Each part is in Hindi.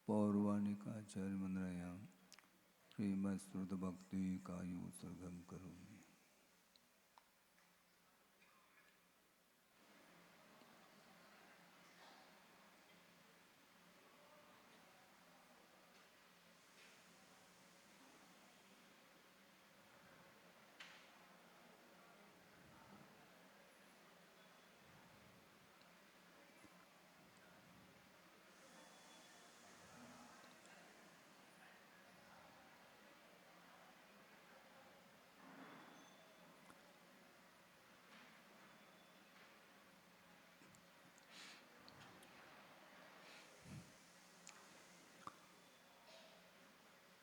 पौर्वाणिकाचार्य मंदरायां श्रीमत्स्मृत भक्ति कायोत्सर्गम करोमि।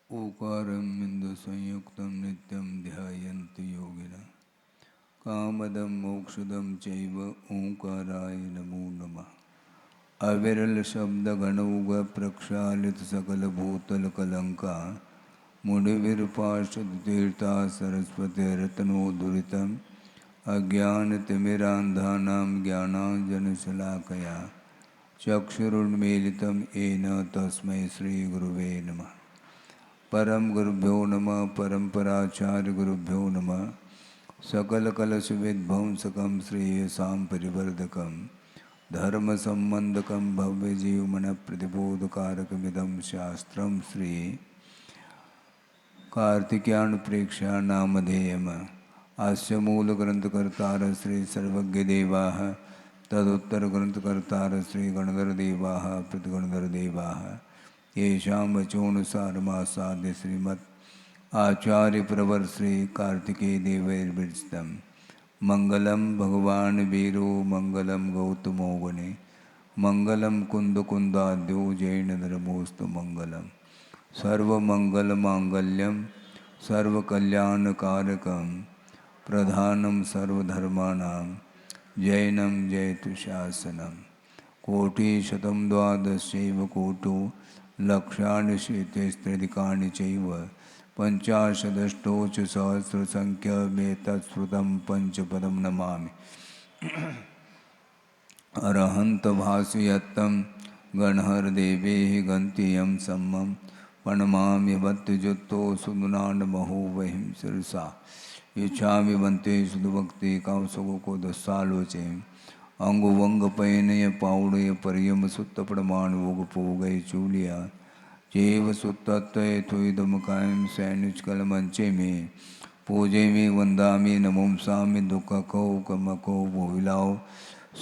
ओकारं बिन्दुसंयुक्तं नित्यं ध्यायन्ति योगिनः कामदं मोक्षदं चैव ओंकाराय नमो नमः। अविरल शब्द गणौघ प्रक्षालित सकल भूतल कलंका मुनिविरपार्षद तीर्था सरस्वती रत्नोदुरितम् अज्ञानतिमिरान्धानां ज्ञानाञ्जनशलाकया चक्षुरुन्मीलितं येन तस्मै श्रीगुरुवे नमः। परम गुरुभ्यो नमः। परम्पराचार्य गुरुभ्यो नमः। सकलकलशविध्वंसकं श्रेयसां परिवर्धकं धर्मसम्बन्धकं भव्यजीवमनप्रतिबोधकारकमिदं शास्त्रं श्री कार्तिकेयानप्रेक्ष्या नामधेयम्। अस्य मूलग्रन्थकर्तारः श्री सर्वज्ञदेवाः तदुत्तरग्रन्थकर्तारः श्री गणधरदेवाः प्रतिगणधरदेवाः येषां वचोनुसारमासाद्य श्रीमत् आचार्यप्रवर श्री कार्तिकेय देवैर्विरचितं मंगलम भगवान वीरो मंगलम गौतमो वने मंगलम कुंदकुंदाद्यो जैनधर्मोस्तु मंगलम सर्वमंगलमांगल्यम सर्वकल्याणकारकं प्रधानं सर्वधर्माणां जैनं जयतु शासनम्। कोटिशतं द्वादशैव कोटो लक्षाणि शेतेस्त्रिदिकानि चैव पंचाशदष्टोच सहस्रसंख्यमेतत्श्रुतं पंचपदं नमामि। अरहन्त भासयत्तं गणहरदेवैः गन्त्ययं सम्मं प्रणमामि भक्तियुक्तो सुदुनान्महो वहिं शिरसा यच्छामि वन्ते सुधभक्ति कांसगो को दस्सालोचे अंग वंग पयनय पाउड़य परियम सुत्त प्रमाण वोग पोगय चूलिया जेव सुत्तत्वय थुइदमकायं सैनुचकल मंचे में पूजे में वंदामि नमोंसामि दुःखको कमको भोविलाओ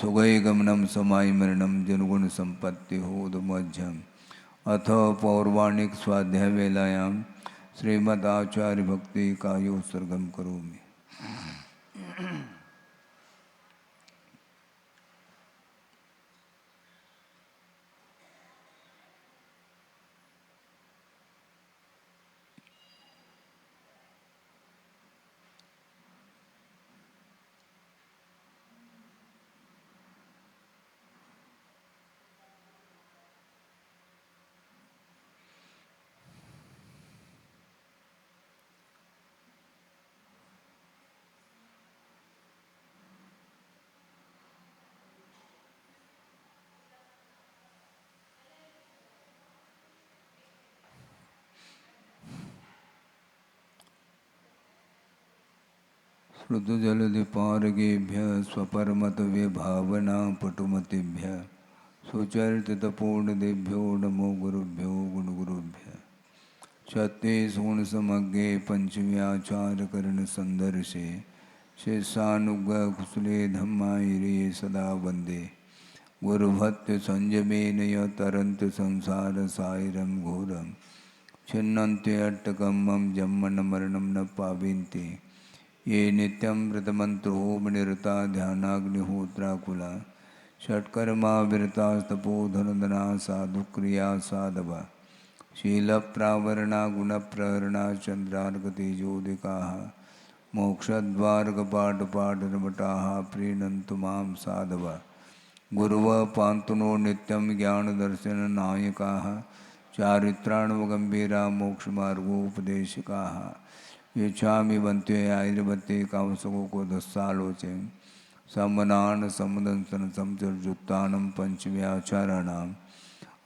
सुगय गमनम समाय मरणम जनगुण संपत्ति होदमध्यम। अथ पौर्वाणिक स्वाध्याय वेलायां श्रीमदाचार्य भक्ति कायोत्सर्गम करोमि। श्रुतजलधिपारगेभ्यः स्वपरमतविभावना पटुमतिभ्यः सुचरितपूर्णदेभ्यो नमो गुरुभ्यो गुणगुरुभ्यः। छत्तीसगुणसमग्रे पंचम्याचारकरणसन्दर्शे शेषानुगकुशले धम्मायिरे सदा वन्दे गुरुभक्त्य संयमेन तरन्त संसारसागरं घोरं छिन्नन्ते अट्टकम्मं जम्मन मरणं न पाविन्ते ये नित्यं व्रतमन्त्रोपनिरता ध्यानाग्निहोत्राकुला षट्कर्मा विरतास्तपोधनदना साधुक्रिया साधवा शीलप्रावरणा गुणप्रहरणा चन्द्रार्कतेजोदिकाः मोक्षद्वारकपाटपाटनमटाः प्रीणन्तु मां साधवा गुरुवः पान्तु नो नित्यं ज्ञानदर्शननायकाः चारित्राणवगम्भीरा मोक्षमार्गोपदेशकाः यच्छामि वन्ते आयुर्वते कामसगो को दस्सालोचे सम्मनान सम्मदंसन समचर्जुत्तानं पंचम्याचाराणां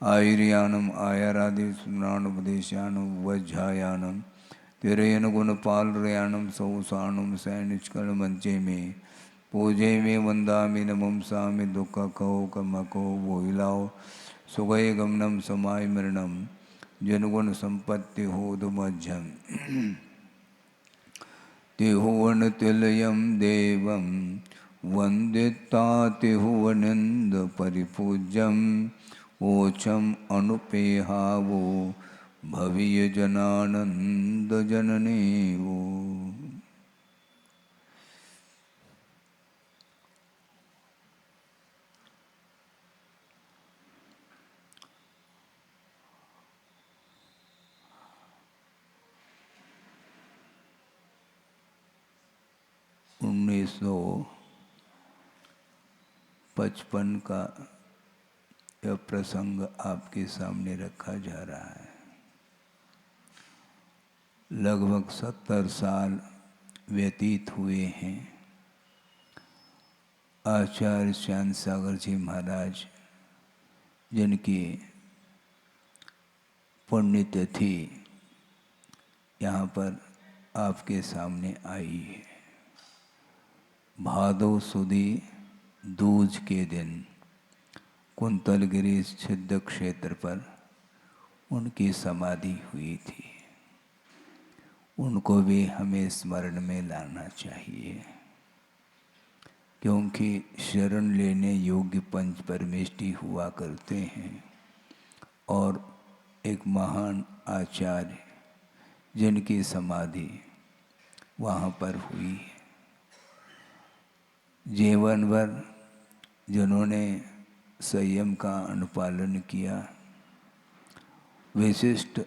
आयुर्यानम आयारादि स्मृणानुपदेशानम वज्झायानम तिरयन गुणपालयानम सौसानम सैनिचकल मंचे में पूजे में वंदामि नमम सामि दुख कहो कमको वो इलाओ सुगय गमनम समाय मरणम जनगुण संपत्ति हो दुमज्जम तिहुवन तिलयम देवम वंदिता तिहुवनंद परिपूज्यम ओचम अनुपेहावो भवीय जनानंद जननी वो। उन्नीस 1955 का यह प्रसंग आपके सामने रखा जा रहा है। लगभग 70 साल व्यतीत हुए हैं। आचार्य श्याम सागर जी महाराज जिनकी पुण्यतिथि यहाँ पर आपके सामने आई है। भादो सुदी दूज के दिन कुंतलगिरी सिद्ध क्षेत्र पर उनकी समाधि हुई थी। उनको भी हमें स्मरण में लाना चाहिए, क्योंकि शरण लेने योग्य पंच परमेष्टि हुआ करते हैं और एक महान आचार्य जिनकी समाधि वहाँ पर हुई है। जीवन भर जिन्होंने संयम का अनुपालन किया, विशिष्ट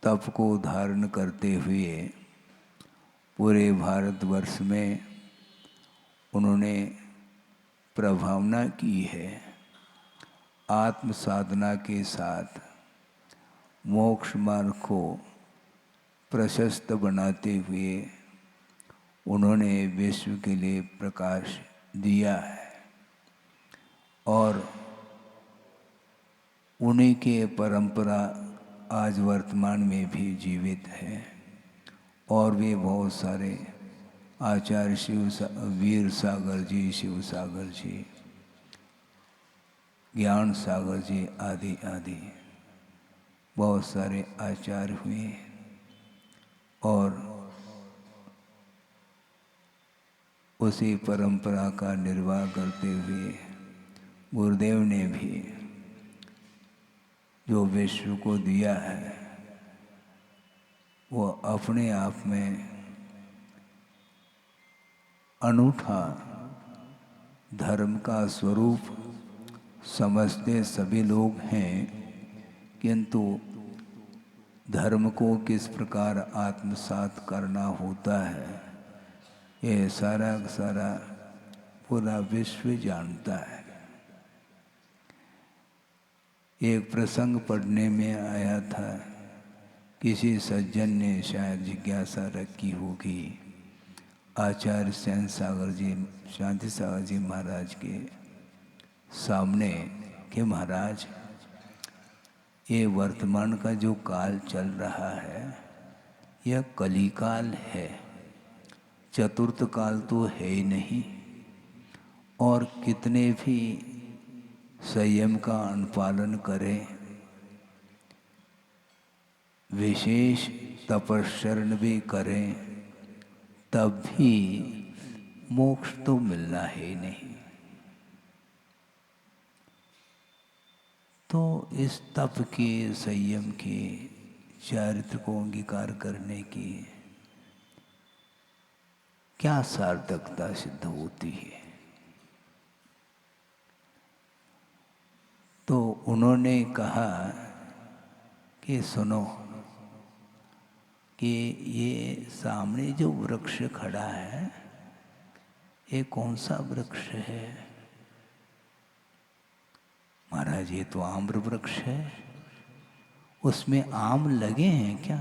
तप को धारण करते हुए पूरे भारतवर्ष में उन्होंने प्रभावना की है। आत्म साधना के साथ मोक्ष मार्ग को प्रशस्त बनाते हुए उन्होंने विश्व के लिए प्रकाश दिया है और उन्हीं के परंपरा आज वर्तमान में भी जीवित है। और भी बहुत सारे आचार्य वीर सागर जी, शिव सागर जी, ज्ञान सागर जी आदि आदि बहुत सारे आचार्य हुए और उसी परंपरा का निर्वाह करते हुए गुरुदेव ने भी जो विश्व को दिया है वो अपने आप में अनूठा धर्म का स्वरूप समझते सभी लोग हैं, किंतु धर्म को किस प्रकार आत्मसात करना होता है ये सारा सारा पूरा विश्व जानता है। एक प्रसंग पढ़ने में आया था, किसी सज्जन ने शायद जिज्ञासा रखी होगी आचार्य शांति सागर जी महाराज के सामने कि महाराज ये वर्तमान का जो काल चल रहा है यह कली काल है, चतुर्थ काल तो है ही नहीं। और कितने भी संयम का अनुपालन करें, विशेष तपस्चरण भी करें, तब भी मोक्ष तो मिलना है नहीं। तो इस तप के, संयम के, चारित्र को अंगीकार करने की क्या सार्थकता सिद्ध होती है। तो उन्होंने कहा कि सुनो कि ये सामने जो वृक्ष खड़ा है ये कौन सा वृक्ष है। महाराज ये तो आम्र वृक्ष है, उसमें आम लगे हैं क्या?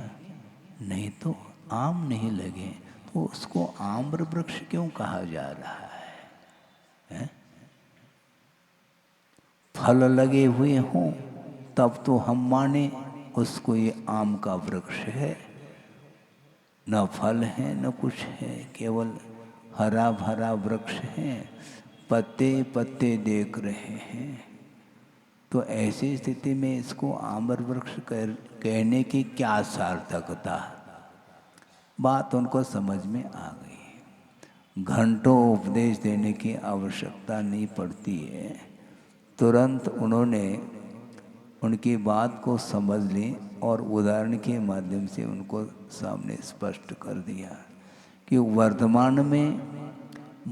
नहीं तो आम नहीं लगे, तो उसको आम्र वृक्ष क्यों कहा जा रहा है? फल लगे हुए हों तब तो हम माने उसको ये आम का वृक्ष है। न फल है न कुछ है, केवल हरा भरा वृक्ष है, पत्ते पत्ते देख रहे हैं। तो ऐसी स्थिति में इसको आम्र वृक्ष कहने की क्या सार्थकता। बात उनको समझ में आ गई। घंटों उपदेश देने की आवश्यकता नहीं पड़ती है, तुरंत उन्होंने उनकी बात को समझ ली और उदाहरण के माध्यम से उनको सामने स्पष्ट कर दिया कि वर्तमान में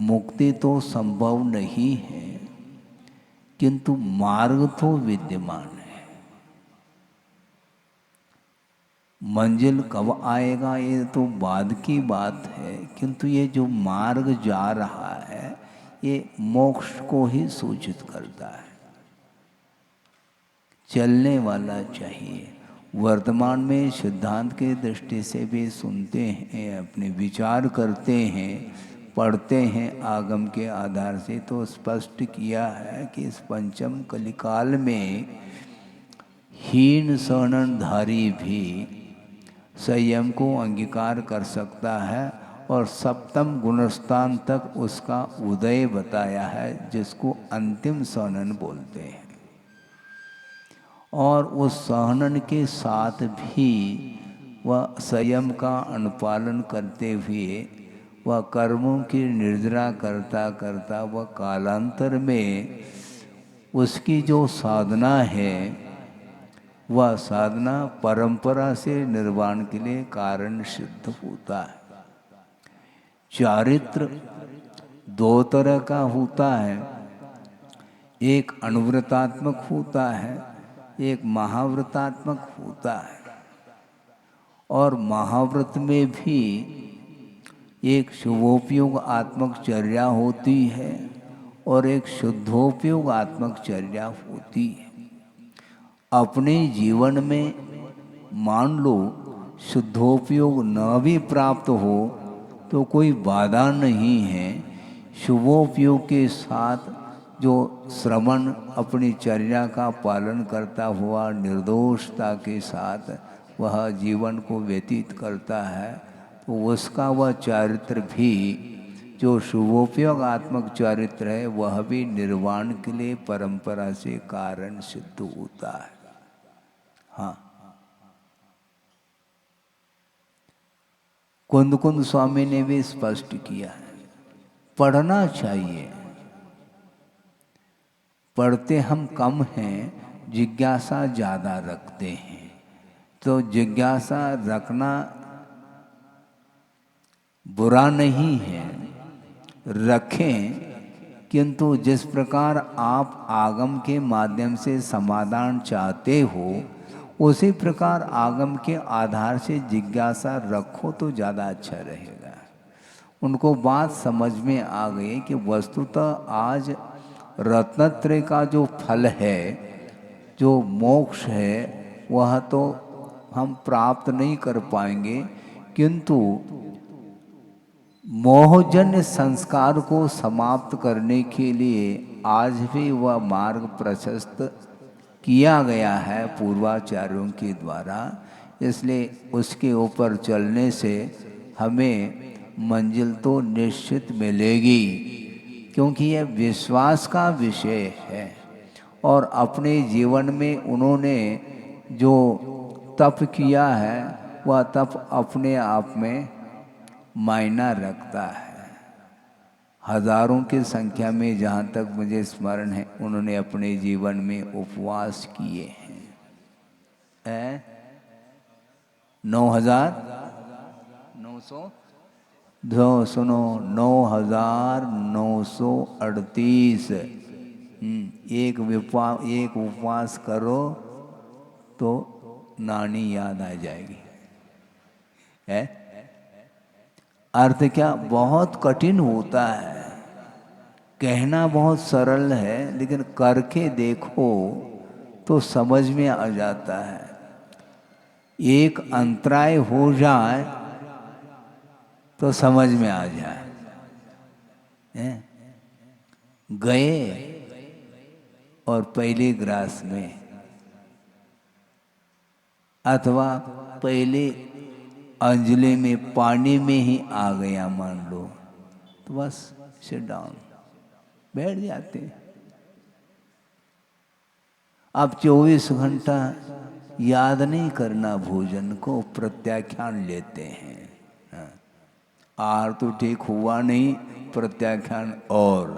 मुक्ति तो संभव नहीं है, किंतु मार्ग तो विद्यमान है। मंजिल कब आएगा ये तो बाद की बात है, किंतु ये जो मार्ग जा रहा है ये मोक्ष को ही सूचित करता है। चलने वाला चाहिए। वर्तमान में सिद्धांत की दृष्टि से भी सुनते हैं, अपने विचार करते हैं, पढ़ते हैं आगम के आधार से, तो स्पष्ट किया है कि इस पंचम कलिकाल में हीन शरणधारी भी संयम को अंगीकार कर सकता है और सप्तम गुणस्थान तक उसका उदय बताया है, जिसको अंतिम शरण बोलते हैं। और उस सहनन के साथ भी वह संयम का अनुपालन करते हुए वह कर्मों की निर्जरा करता करता वह कालांतर में उसकी जो साधना है वह साधना परंपरा से निर्वाण के लिए कारण सिद्ध होता है। चारित्र दो तरह का होता है, एक अनुव्रतात्मक होता है, एक महाव्रतात्मक होता है। और महाव्रत में भी एक शुभोपयोग आत्मक चर्या होती है और एक शुद्धोपयोग आत्मक चर्या होती है। अपने जीवन में मान लो शुद्धोपयोग न भी प्राप्त हो तो कोई बाधा नहीं है। शुभोपयोग के साथ जो श्रवण अपनी चर्या का पालन करता हुआ निर्दोषता के साथ वह जीवन को व्यतीत करता है, तो उसका वह चारित्र भी जो शुभोपयोगात्मक चारित्र है वह भी निर्वाण के लिए परंपरा से कारण सिद्ध होता है। हाँ, कुंद कुंद स्वामी ने भी स्पष्ट किया है, पढ़ना चाहिए। पढ़ते हम कम हैं, जिज्ञासा ज़्यादा रखते हैं। तो जिज्ञासा रखना बुरा नहीं है, रखें, किंतु जिस प्रकार आप आगम के माध्यम से समाधान चाहते हो उसी प्रकार आगम के आधार से जिज्ञासा रखो तो ज़्यादा अच्छा रहेगा। उनको बात समझ में आ गई कि वस्तुतः आज रत्नत्रय का जो फल है, जो मोक्ष है, वह तो हम प्राप्त नहीं कर पाएंगे, किंतु मोहजन्य संस्कार को समाप्त करने के लिए आज भी वह मार्ग प्रशस्त किया गया है पूर्वाचार्यों के द्वारा। इसलिए उसके ऊपर चलने से हमें मंजिल तो निश्चित मिलेगी, क्योंकि यह विश्वास का विषय है। और अपने जीवन में उन्होंने जो तप किया है वह तप अपने आप में मायना रखता है। हजारों की संख्या में, जहाँ तक मुझे स्मरण है, उन्होंने अपने जीवन में उपवास किए हैं। 9,900 सुनो 9,938 एक उपवास करो तो नानी याद आ जाएगी। है अर्थ क्या? बहुत कठिन होता है, कहना बहुत सरल है, लेकिन करके देखो तो समझ में आ जाता है। एक अंतराय हो जाए तो समझ में आ जाए। गए और पहले ग्रास में, अथवा पहले अंजलि में पानी में ही आ गया मान लो, तो बस सिट डाउन, बैठ जाते हैं। अब 24 घंटा याद नहीं करना भोजन को, प्रत्याख्यान लेते हैं। हाँ। आहार तो ठीक हुआ नहीं, प्रत्याख्यान और,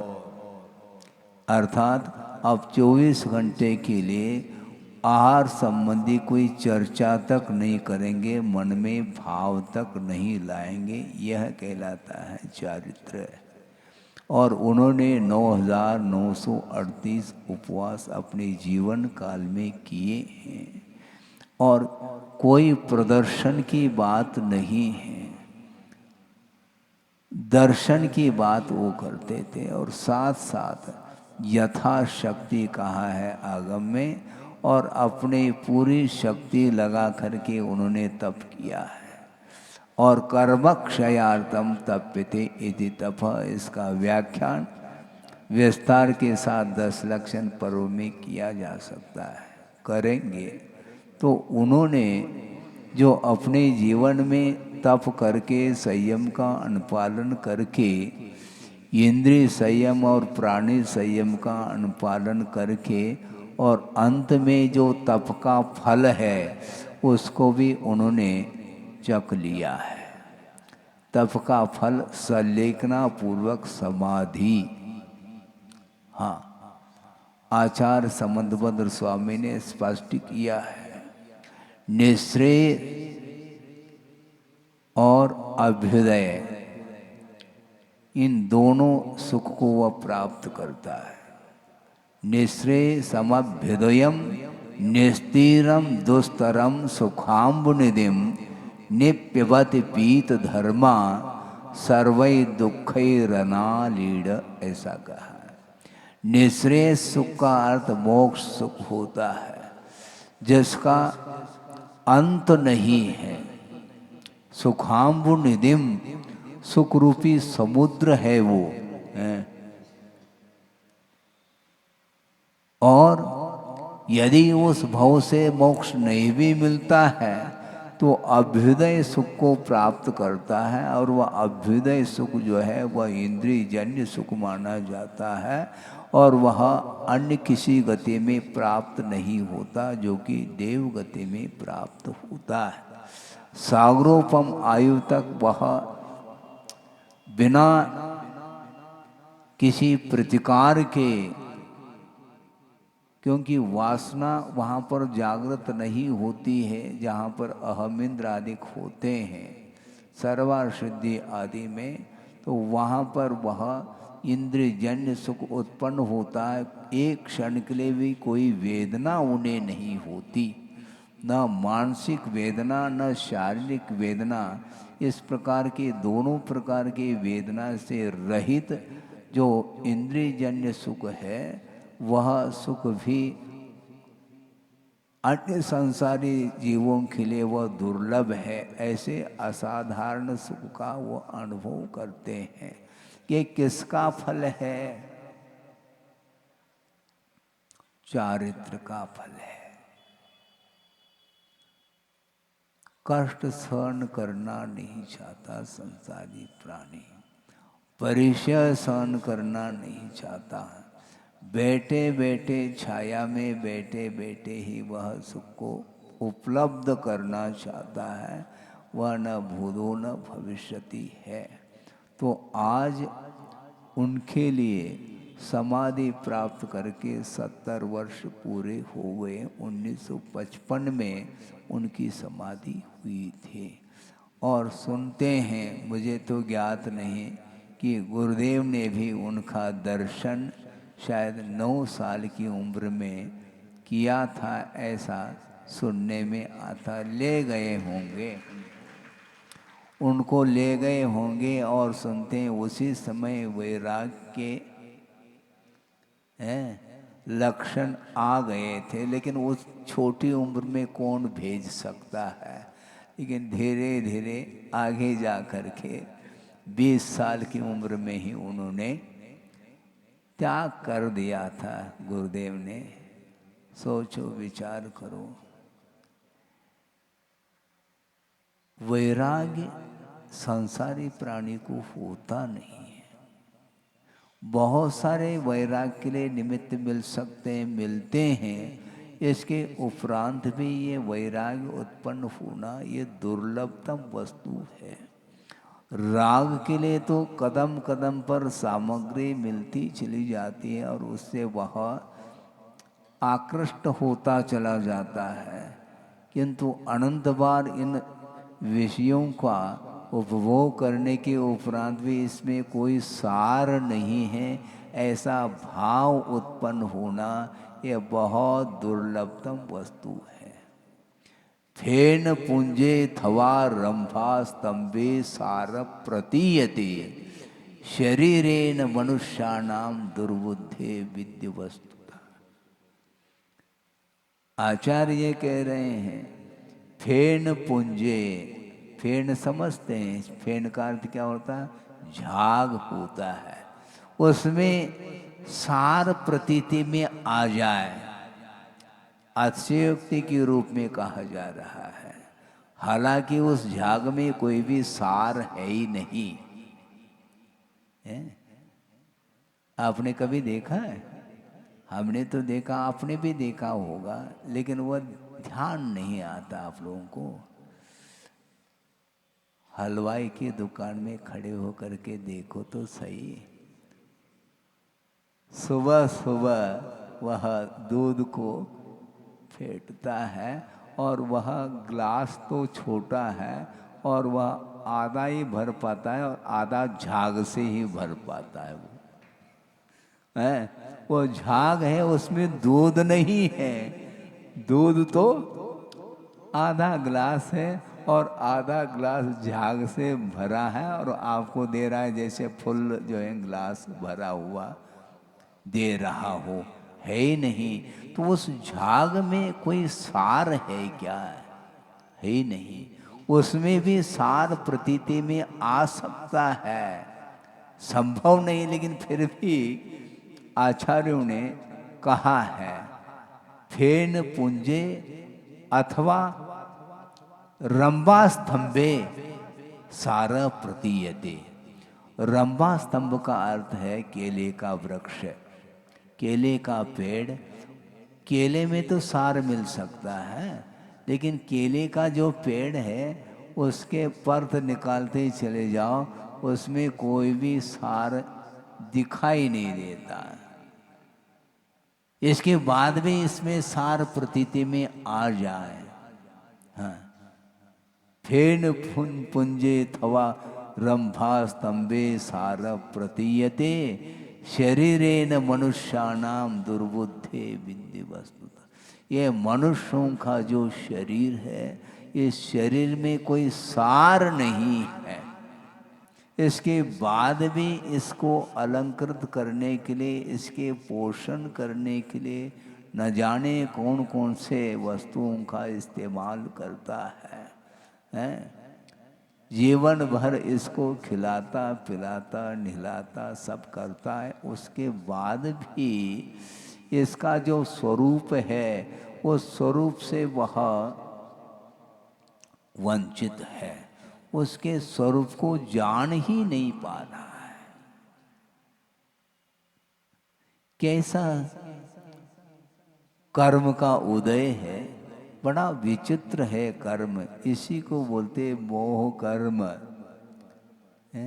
अर्थात अब 24 घंटे के लिए आहार संबंधी कोई चर्चा तक नहीं करेंगे, मन में भाव तक नहीं लाएंगे। यह कहलाता है चारित्र। और उन्होंने 9,938 उपवास अपने जीवन काल में किए हैं, और कोई प्रदर्शन की बात नहीं है, दर्शन की बात वो करते थे। और साथ साथ यथाशक्ति कहा है आगम में, और अपनी पूरी शक्ति लगा करके उन्होंने तप किया है। और कर्मक्षयार्थम तप्यते इति तप, इसका व्याख्यान विस्तार के साथ 10 लक्षण पर्व में किया जा सकता है, करेंगे। तो उन्होंने जो अपने जीवन में तप करके, संयम का अनुपालन करके, इंद्रिय संयम और प्राणी संयम का अनुपालन करके, और अंत में जो तप का फल है उसको भी उन्होंने चख लिया है। तप का फल संलेखना पूर्वक समाधि। हाँ, आचार्य समंतभद्र स्वामी ने स्पष्ट किया है, निःश्रेय और अभ्युदय, इन दोनों सुख को वह प्राप्त करता है। निःश्रेय समभ्युदयम निस्तीरम दुस्तरम सुखाम्बुनिधिम निप्यवत पीत धर्मा सर्वै दुखैरनालीड, ऐसा कहा है। निःश्रेय सुख का अर्थ मोक्ष सुख होता है, जिसका अंत नहीं है। सुखाम्बुनिधिम, सुख रूपी समुद्र है वो है। और यदि उस भव से मोक्ष नहीं भी मिलता है तो अभ्युदय सुख को प्राप्त करता है, और वह अभ्युदय सुख जो है वह इंद्रिय जन्य सुख माना जाता है, और वह अन्य किसी गति में प्राप्त नहीं होता, जो कि देव गति में प्राप्त होता है। सागरोपम आयु तक वह बिना किसी प्रतिकार के, क्योंकि वासना वहाँ पर जागृत नहीं होती है जहाँ पर अहमिंद्र आदि होते हैं, सर्वार सिद्धि आदि में, तो वहाँ पर वह इंद्रियजन्य सुख उत्पन्न होता है। एक क्षण के लिए भी कोई वेदना उन्हें नहीं होती, न मानसिक वेदना न शारीरिक वेदना। इस प्रकार के दोनों प्रकार की वेदना से रहित जो इंद्रियजन्य सुख है, वह सुख भी अन्य संसारी जीवों के लिए वह दुर्लभ है। ऐसे असाधारण सुख का वो अनुभव करते हैं। ये किसका फल है? चारित्र का फल है। कष्ट सहन करना नहीं चाहता संसारी प्राणी, परिचय सहन करना नहीं चाहता, बैठे बैठे छाया में बैठे बैठे ही वह सुख को उपलब्ध करना चाहता है, वह न भूतो न भविष्यति है। तो आज उनके लिए समाधि प्राप्त करके 70 वर्ष पूरे हो गए। 1955 में उनकी समाधि हुई थी। और सुनते हैं, मुझे तो ज्ञात नहीं, कि गुरुदेव ने भी उनका दर्शन शायद 9 साल की उम्र में किया था, ऐसा सुनने में आता। ले गए होंगे, उनको ले गए होंगे, और सुनते हैं उसी समय वैराग के लक्षण आ गए थे। लेकिन उस छोटी उम्र में कौन भेज सकता है। लेकिन धीरे धीरे आगे जा कर के 20 साल की उम्र में ही उन्होंने त्याग कर दिया था गुरुदेव ने। सोचो, विचार करो। वैराग्य संसारी प्राणी को होता नहीं है। बहुत सारे वैराग्य के लिए निमित्त मिल सकते हैं, मिलते हैं। इसके उपरांत भी ये वैराग्य उत्पन्न होना ये दुर्लभतम वस्तु है। राग के लिए तो कदम कदम पर सामग्री मिलती चली जाती है और उससे वह आकृष्ट होता चला जाता है, किंतु अनंत बार इन विषयों का उपभोग करने के उपरांत भी इसमें कोई सार नहीं है, ऐसा भाव उत्पन्न होना यह बहुत दुर्लभतम वस्तु है। फेन पुंजे थवा रंभा स्तंभे सार प्रतीयते शरीरेन मनुष्याणाम दुर्बुद्धे विद्य वस्तुता। आचार्य कह रहे हैं फेन पुंजे, फेन समझते हैं, फेन का अर्थ क्या होता है? झाग होता है, उसमें सार प्रतीति में आ जाए, अतिशयोक्ति के रूप में कहा जा रहा है। हालांकि उस झाग में कोई भी सार है ही नहीं है। आपने कभी देखा है? हमने तो देखा, आपने भी देखा होगा, लेकिन वह ध्यान नहीं आता आप लोगों को। हलवाई की दुकान में खड़े होकर के देखो तो सही, सुबह सुबह वह दूध को फेंटता है और वह ग्लास तो छोटा है और वह आधा ही भर पाता है और आधा झाग से ही भर पाता है। वो झाग है, उसमें दूध नहीं है। दूध तो आधा ग्लास है और आधा ग्लास झाग से भरा है और आपको दे रहा है जैसे फुल जो है ग्लास भरा हुआ दे रहा हो, है ही नहीं। तो उस झाग में कोई सार है क्या? है ही नहीं। उसमें भी सार प्रतीति में आ सकता है, संभव नहीं, लेकिन फिर भी आचार्यों ने कहा है फेन पुंजे अथवा रंबा स्तंभे सार प्रतीयते। रंबा स्तंभ का अर्थ है केले का वृक्ष, केले का पेड़। केले में तो सार मिल सकता है, लेकिन केले का जो पेड़ है उसके पर्त निकालते ही चले जाओ, उसमें कोई भी सार दिखाई नहीं देता। इसके बाद भी इसमें सार प्रतीति में आ जाए। हाँ, फेन पुंजे थवा रंभा स्तंभे सार प्रतीयते शरीरेन मनुष्याणाम दुर्बुद्धे विद्य वस्तुता। ये मनुष्यों का जो शरीर है, इस शरीर में कोई सार नहीं है। इसके बाद भी इसको अलंकृत करने के लिए, इसके पोषण करने के लिए न जाने कौन कौन से वस्तुओं का इस्तेमाल करता है? जीवन भर इसको खिलाता पिलाता नहलाता सब करता है, उसके बाद भी इसका जो स्वरूप है उस स्वरूप से वह वंचित है, उसके स्वरूप को जान ही नहीं पा रहा है। कैसा कर्म का उदय है, बड़ा विचित्र है कर्म। इसी को बोलते मोह कर्म है।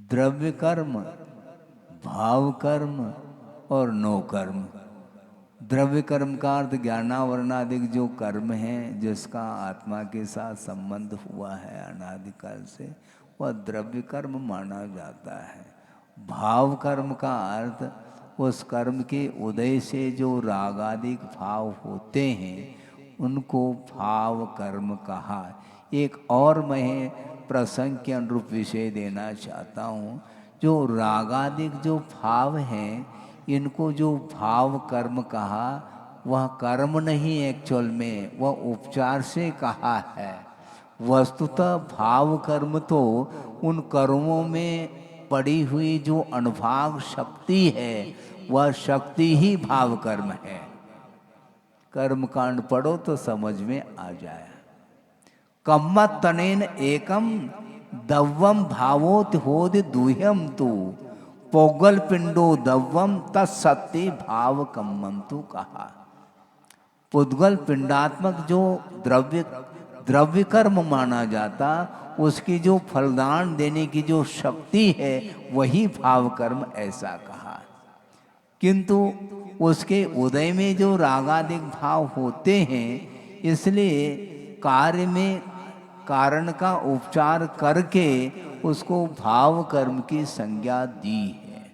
द्रव्य कर्म, भाव कर्म और नो कर्म। द्रव्य कर्म का अर्थ ज्ञानावरणादिक जो कर्म है, जिसका आत्मा के साथ संबंध हुआ है अनादिकाल से, वह द्रव्य कर्म माना जाता है। भाव कर्म का अर्थ उस कर्म के उदय से जो रागादिक भाव होते हैं उनको भाव कर्म कहा। एक और मैं प्रसंग के अनुरूप विषय देना चाहता हूँ। जो रागादिक जो भाव हैं, इनको जो भाव कर्म कहा, वह कर्म नहीं एक्चुअल में, वह उपचार से कहा है। वस्तुतः भाव कर्म तो उन कर्मों में पड़ी हुई जो अनुभाग शक्ति है वह शक्ति ही भाव कर्म है। कर्म कांड पढ़ो तो समझ में आ जाए। कम्मत तनेन एकम दव्वम भावोत होद दुह्यम तु पोगल पिंडो दव्वम तत्सत्य भाव कम्मंतु कहा। पुद्गल पिंडात्मक जो द्रव्य कर्म माना जाता, उसकी जो फलदान देने की जो शक्ति है वही भाव कर्म ऐसा कहा। किंतु उसके उदय में जो रागादिक भाव होते हैं, इसलिए कार्य में कारण का उपचार करके उसको भाव कर्म की संज्ञा दी है।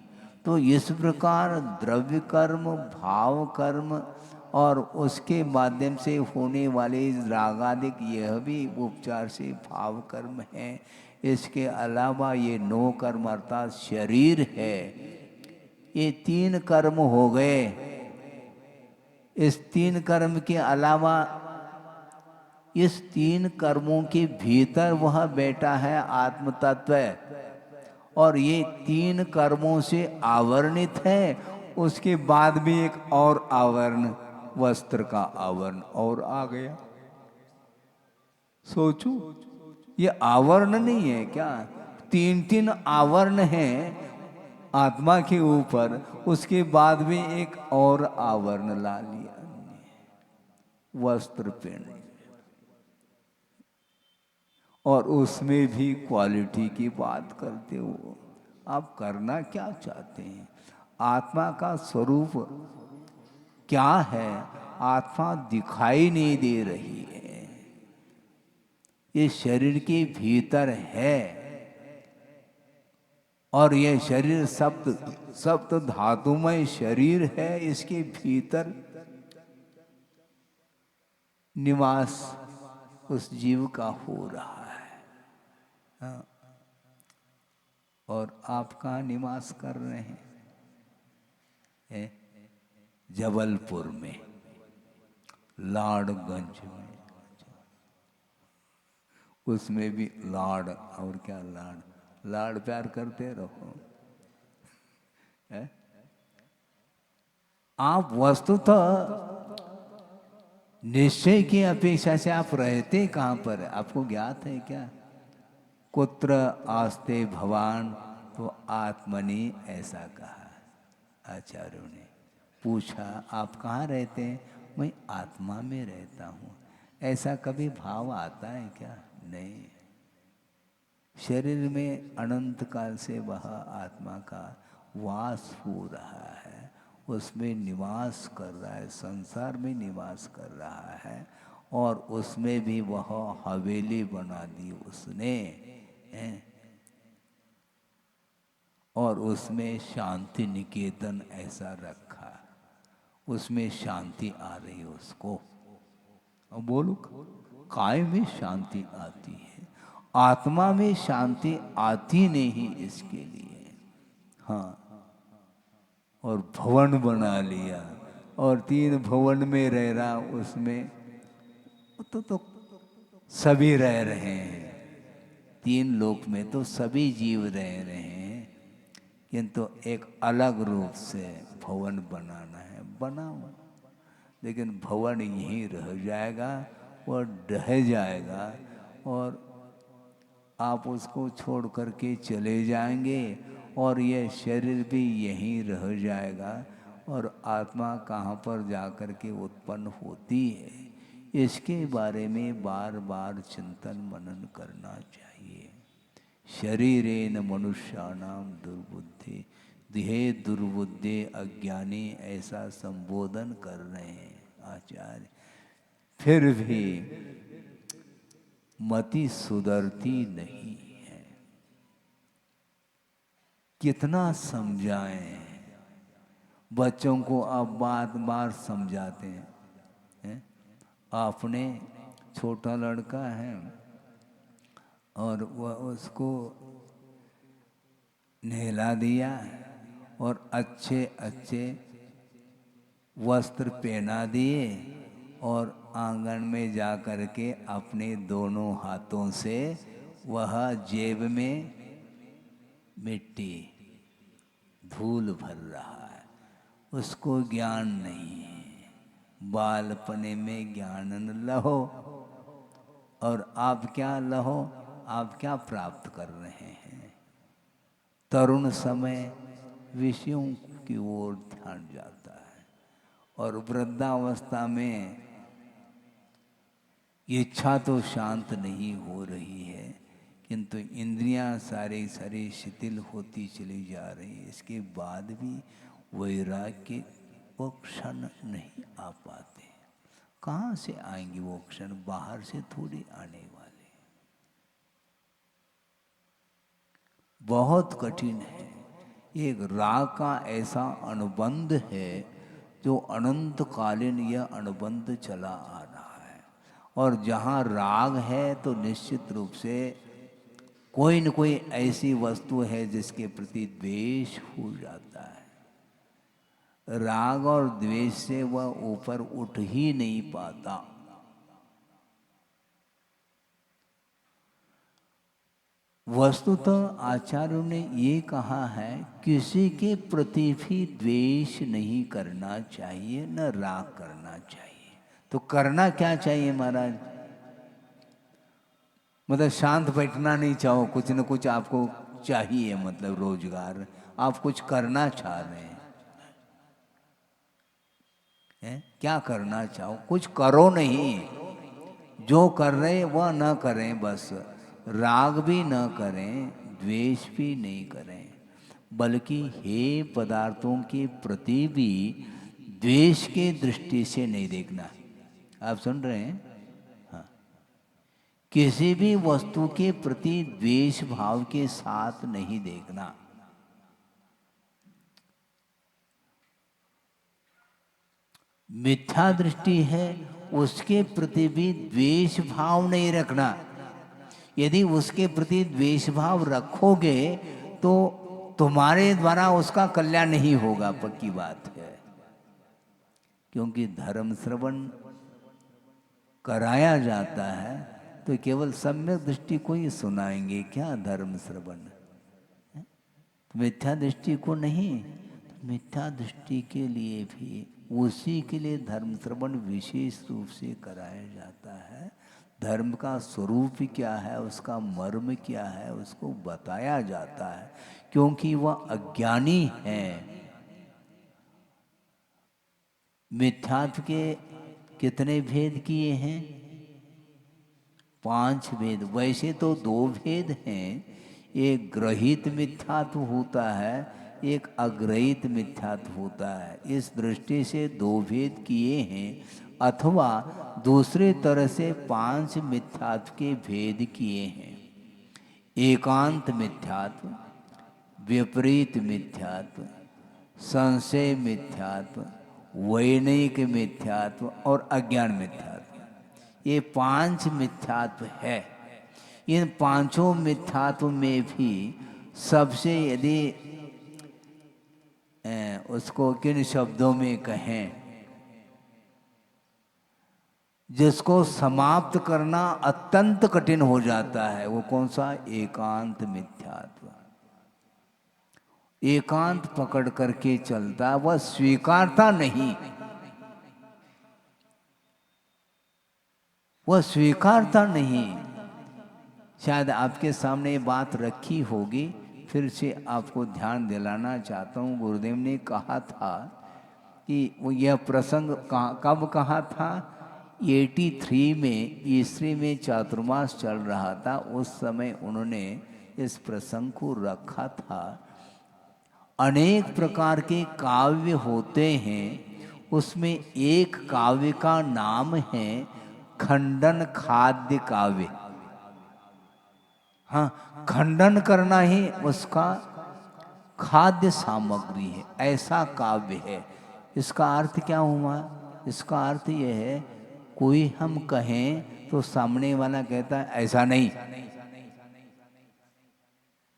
तो इस प्रकार द्रव्य कर्म, भाव कर्म और उसके माध्यम से होने वाले रागादिक यह भी उपचार से भाव कर्म है। इसके अलावा ये 9 कर्म अर्थात शरीर है, ये 3 कर्म हो गए। इस 3 कर्म के अलावा इस 3 कर्मों के भीतर वह बैठा है आत्म तत्व, और ये 3 कर्मों से आवरणित है। उसके बाद भी एक और आवरण, वस्त्र का आवरण और आ गया। सोचो, ये आवरण नहीं है क्या? 3 आवरण हैं आत्मा के ऊपर, उसके बाद भी एक और आवरण ला लिया, वस्त्र पिंड। और उसमें भी क्वालिटी की बात करते हो। आप करना क्या चाहते हैं? आत्मा का स्वरूप क्या है? आत्मा दिखाई नहीं दे रही है, ये शरीर के भीतर है। और ये शरीर सप्त धातुमय शरीर है, इसके भीतर निवास उस जीव का हो रहा है। हाँ। और आप कहाँ निवास कर रहे हैं? जबलपुर में, लाड़गंज में। उसमें भी लाड़, और क्या लाड़ प्यार करते रहो। आप वस्तुतः निश्चय की अपेक्षा से आप रहते कहाँ पर है? आपको ज्ञात है क्या? कुत्र आस्ते भवान, तो आत्मनि ऐसा कहा आचार्यों ने। पूछा आप कहाँ रहते हैं? मैं आत्मा में रहता हूँ। ऐसा कभी भाव आता है क्या? नहीं। शरीर में अनंत काल से वह आत्मा का वास हो रहा है, उसमें निवास कर रहा है, संसार में निवास कर रहा है। और उसमें भी वह हवेली बना दी उसने, और उसमें शांति निकेतन ऐसा रखा, उसमें शांति आ रही है उसको। और बोलो, काय में शांति आती है, आत्मा में शांति आती नहीं इसके लिए। हाँ। और भवन बना लिया, और 3 भवन में रह रहा, उसमें तो सभी रह रहे हैं। 3 लोक में तो सभी जीव रह रहे हैं, किंतु एक अलग रूप से भवन बनाना है, बनाओ। लेकिन भवन यहीं रह जाएगा और ढह जाएगा, और आप उसको छोड़ करके चले जाएंगे, और यह शरीर भी यहीं रह जाएगा। और आत्मा कहाँ पर जा कर के उत्पन्न होती है, इसके बारे में बार बार चिंतन मनन करना चाहिए। शरीरेन मनुष्याणाम दुर्बुद्धि, देहे दुर्बुद्धि अज्ञानी, ऐसा संबोधन कर रहे हैं आचार्य। फिर भी मति सुधरती नहीं है। कितना समझाएं? बच्चों को आप बात बार समझाते हैं। आपने छोटा लड़का है और वह उसको नहला दिया और अच्छे अच्छे वस्त्र पहना दिए, और आंगन में जा कर के अपने दोनों हाथों से वह जेब में मिट्टी धूल भर रहा है, उसको ज्ञान नहीं है। बालपने में ज्ञान न लहो, और आप क्या लहो, आप क्या प्राप्त कर रहे हैं? तरुण समय विषयों की ओर ध्यान जाता है, और वृद्धावस्था में इच्छा तो शांत नहीं हो रही है, किंतु इंद्रियां सारी सारी शिथिल होती चली जा रही है। इसके बाद भी वैराग्य वो क्षण नहीं आ पाते। कहाँ से आएंगे वो क्षण? बाहर से थोड़ी आने वाले। बहुत कठिन है। एक राग का ऐसा अनुबंध है जो अनंत कालीन यह अनुबंध चला आ रहा है, और जहाँ राग है तो निश्चित रूप से कोई न कोई ऐसी वस्तु है जिसके प्रति द्वेष हो जाता है। राग और द्वेष से वह ऊपर उठ ही नहीं पाता। वस्तुतः आचार्यों ने ये कहा है, किसी के प्रति भी द्वेष नहीं करना चाहिए, न राग करना चाहिए। तो करना क्या चाहिए महाराज? मतलब शांत बैठना नहीं चाहो, कुछ न कुछ आपको चाहिए, मतलब रोजगार, आप कुछ करना चाह रहे हैं, क्या करना चाहो? कुछ करो नहीं, जो कर रहे वह न करें, बस राग भी न करें, द्वेष भी नहीं करें, बल्कि हे पदार्थों के प्रति भी द्वेष के दृष्टि से नहीं देखना। आप सुन रहे हैं? हाँ, किसी भी वस्तु के प्रति द्वेष भाव के साथ नहीं देखना। मिथ्या दृष्टि है, उसके प्रति भी द्वेष भाव नहीं रखना। यदि उसके प्रति द्वेष भाव रखोगे तो तुम्हारे द्वारा उसका कल्याण नहीं होगा, पक्की बात है। क्योंकि धर्म श्रवण कराया जाता है तो केवल सम्यक दृष्टि को ही सुनाएंगे क्या? धर्म श्रवण मिथ्या दृष्टि को नहीं। मिथ्या दृष्टि के लिए भी उसी के लिए धर्म श्रवण विशेष रूप से कराया जाता है। धर्म का स्वरूप क्या है, उसका मर्म क्या है, उसको बताया जाता है, क्योंकि वह अज्ञानी है। मिथ्यात्व के कितने भेद किए हैं? 5 भेद। वैसे तो 2 भेद हैं, एक ग्रहित मिथ्यात्व होता है, एक अग्रहित मिथ्यात्व होता है। इस दृष्टि से 2 भेद किए हैं, अथवा दूसरे तरह से 5 मिथ्यात्व के भेद किए हैं। एकांत मिथ्यात्व, विपरीत मिथ्यात्व, संशय मिथ्यात्व, वैनिक मिथ्यात्व और अज्ञान मिथ्यात्व। ये 5 मिथ्यात्व है। इन 5 मिथ्यात्व में भी सबसे यदि उसको किन शब्दों में कहें, जिसको समाप्त करना अत्यंत कठिन हो जाता है, वो कौन सा? एकांत मिथ्यात्व। एकांत पकड़ करके चलता, वह स्वीकारता नहीं, वह स्वीकारता नहीं। शायद आपके सामने ये बात रखी होगी, फिर से आपको ध्यान दिलाना चाहता हूँ। गुरुदेव ने कहा था कि वो यह प्रसंग कब कहा था? 83 में, ईस्वी में चातुर्मास चल रहा था, उस समय उन्होंने इस प्रसंग को रखा था। अनेक प्रकार के काव्य होते हैं, उसमें एक काव्य का नाम है खंडन खाद्य काव्य। हाँ, खंडन करना ही उसका खाद्य सामग्री है, ऐसा काव्य है। इसका अर्थ क्या हुआ? इसका अर्थ यह है, कोई हम कहें तो सामने वाला कहता है ऐसा नहीं।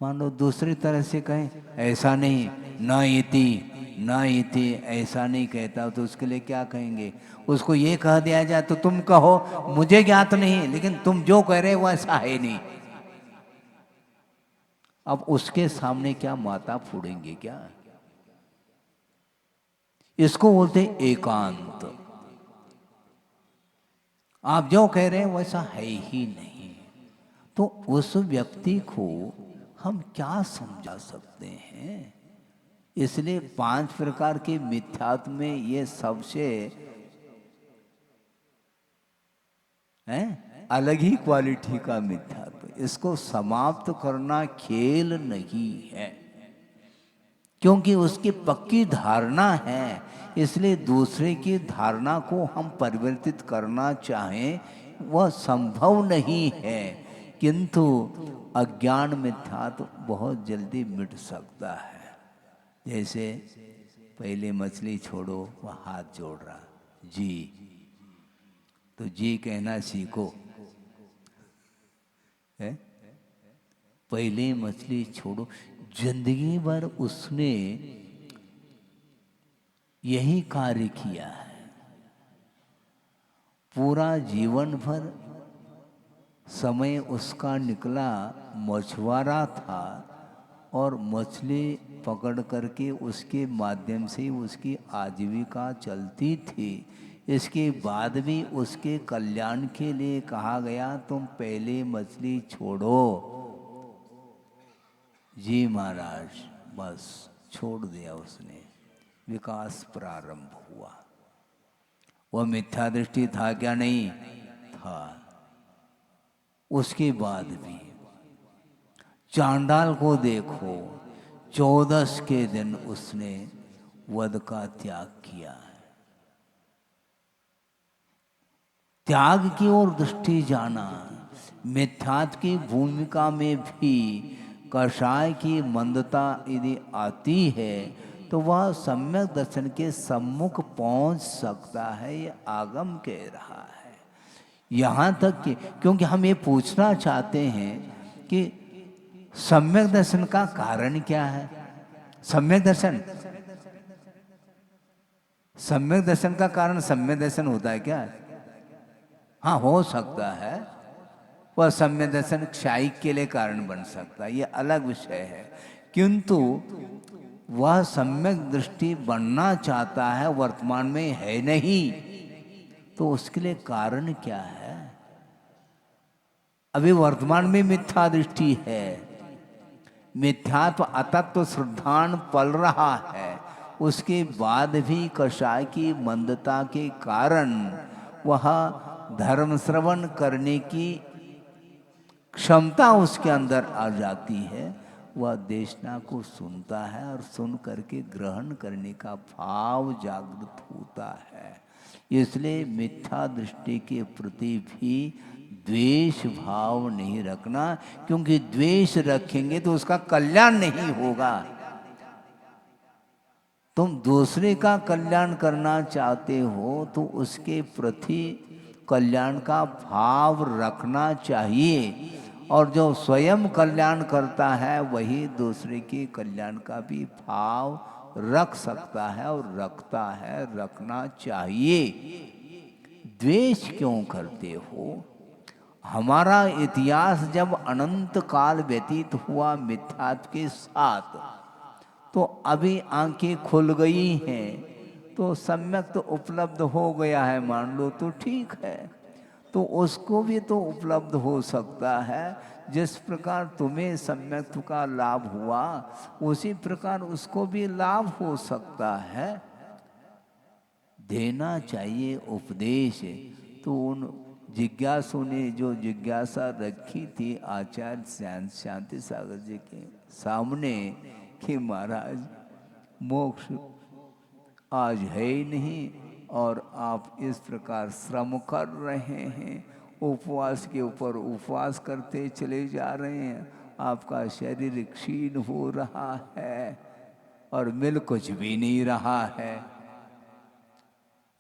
मान लो दूसरी तरह से कहें ऐसा नहीं, न इति ऐसा नहीं कहता, तो उसके लिए क्या कहेंगे? उसको ये कह दिया जाए तो तुम कहो मुझे ज्ञात नहीं, लेकिन तुम जो कह रहे हो वो ऐसा है नहीं। अब उसके सामने क्या माता फोड़ेंगे क्या? इसको बोलते हैं एकांत। आप जो कह रहे हैं वैसा है ही नहीं। तो उस व्यक्ति को हम क्या समझा सकते हैं? इसलिए 5 प्रकार के मिथ्यात्व में ये सबसे अलग ही क्वालिटी का मिथ्यात्व। इसको समाप्त करना खेल नहीं है, क्योंकि उसकी पक्की धारणा है। इसलिए दूसरे की धारणा को हम परिवर्तित करना चाहें वह संभव नहीं है, किंतु अज्ञान मिथ्यात्व बहुत जल्दी मिट सकता है। जैसे पहले मछली छोड़ो, वह हाथ जोड़ रहा जी, तो जी कहना सीखो है। पहले मछली छोड़ो, जिंदगी भर उसने यही कार्य किया है। पूरा जीवन भर समय उसका निकला मछुआरा था, और मछली पकड़ करके उसके माध्यम से उसकी आजीविका चलती थी। इसके बाद भी उसके कल्याण के लिए कहा गया तुम पहले मछली छोड़ो। जी महाराज, बस छोड़ दिया उसने, विकास प्रारंभ हुआ। वह मिथ्या दृष्टि था क्या? नहीं था। उसके बाद भी चांडाल को देखो, 14 के दिन उसने वध का त्याग किया है। त्याग की ओर दृष्टि जाना। मिथ्यात्व की भूमिका में भी कषाय की मंदता यदि आती है तो वह सम्यक दर्शन के सम्मुख पहुंच सकता है, ये आगम कह रहा है। यहाँ तक कि क्योंकि हम ये पूछना चाहते हैं कि सम्यक दर्शन का कारण क्या है? सम्यक दर्शन, सम्यक दर्शन का कारण सम्यक दर्शन होता है क्या? हाँ, हो सकता है। वह सम्यक दर्शन क्षायिक के लिए कारण बन सकता है, ये अलग विषय है। किंतु वह सम्यक दृष्टि बनना चाहता है, वर्तमान में है नहीं, तो उसके लिए कारण क्या है? अभी वर्तमान में मिथ्या दृष्टि है, मिथ्यात्व अतत्व श्रद्धान पल रहा है। उसके बाद भी कषाय की मंदता के कारण वह धर्म श्रवण करने की क्षमता उसके अंदर आ जाती है। वह देशना को सुनता है और सुन करके ग्रहण करने का भाव जागृत होता है। इसलिए मिथ्या दृष्टि के प्रति भी द्वेष भाव नहीं रखना, क्योंकि द्वेष रखेंगे तो उसका कल्याण नहीं होगा। तुम दूसरे का कल्याण करना चाहते हो तो उसके प्रति कल्याण का भाव रखना चाहिए, और जो स्वयं कल्याण करता है वही दूसरे के कल्याण का भी भाव रख सकता है और रखता है, रखना चाहिए। द्वेष क्यों करते हो? हमारा इतिहास जब अनंत काल व्यतीत हुआ मिथ्यात्व के साथ, तो अभी आंखें खुल गई हैं, तो सम्यक तो उपलब्ध हो गया है, मान लो तो ठीक है। तो उसको भी तो उपलब्ध हो सकता है। जिस प्रकार तुम्हें सम्यक्त्व का लाभ हुआ, उसी प्रकार उसको भी लाभ हो सकता है। देना चाहिए उपदेश। तो उन जिज्ञासु ने जो जिज्ञासा रखी थी आचार्य शांति सागर जी के सामने कि महाराज मोक्ष आज है ही नहीं, और आप इस प्रकार श्रम कर रहे हैं, उपवास के ऊपर उपवास करते चले जा रहे हैं, आपका शरीर क्षीण हो रहा है और मिल कुछ भी नहीं रहा है।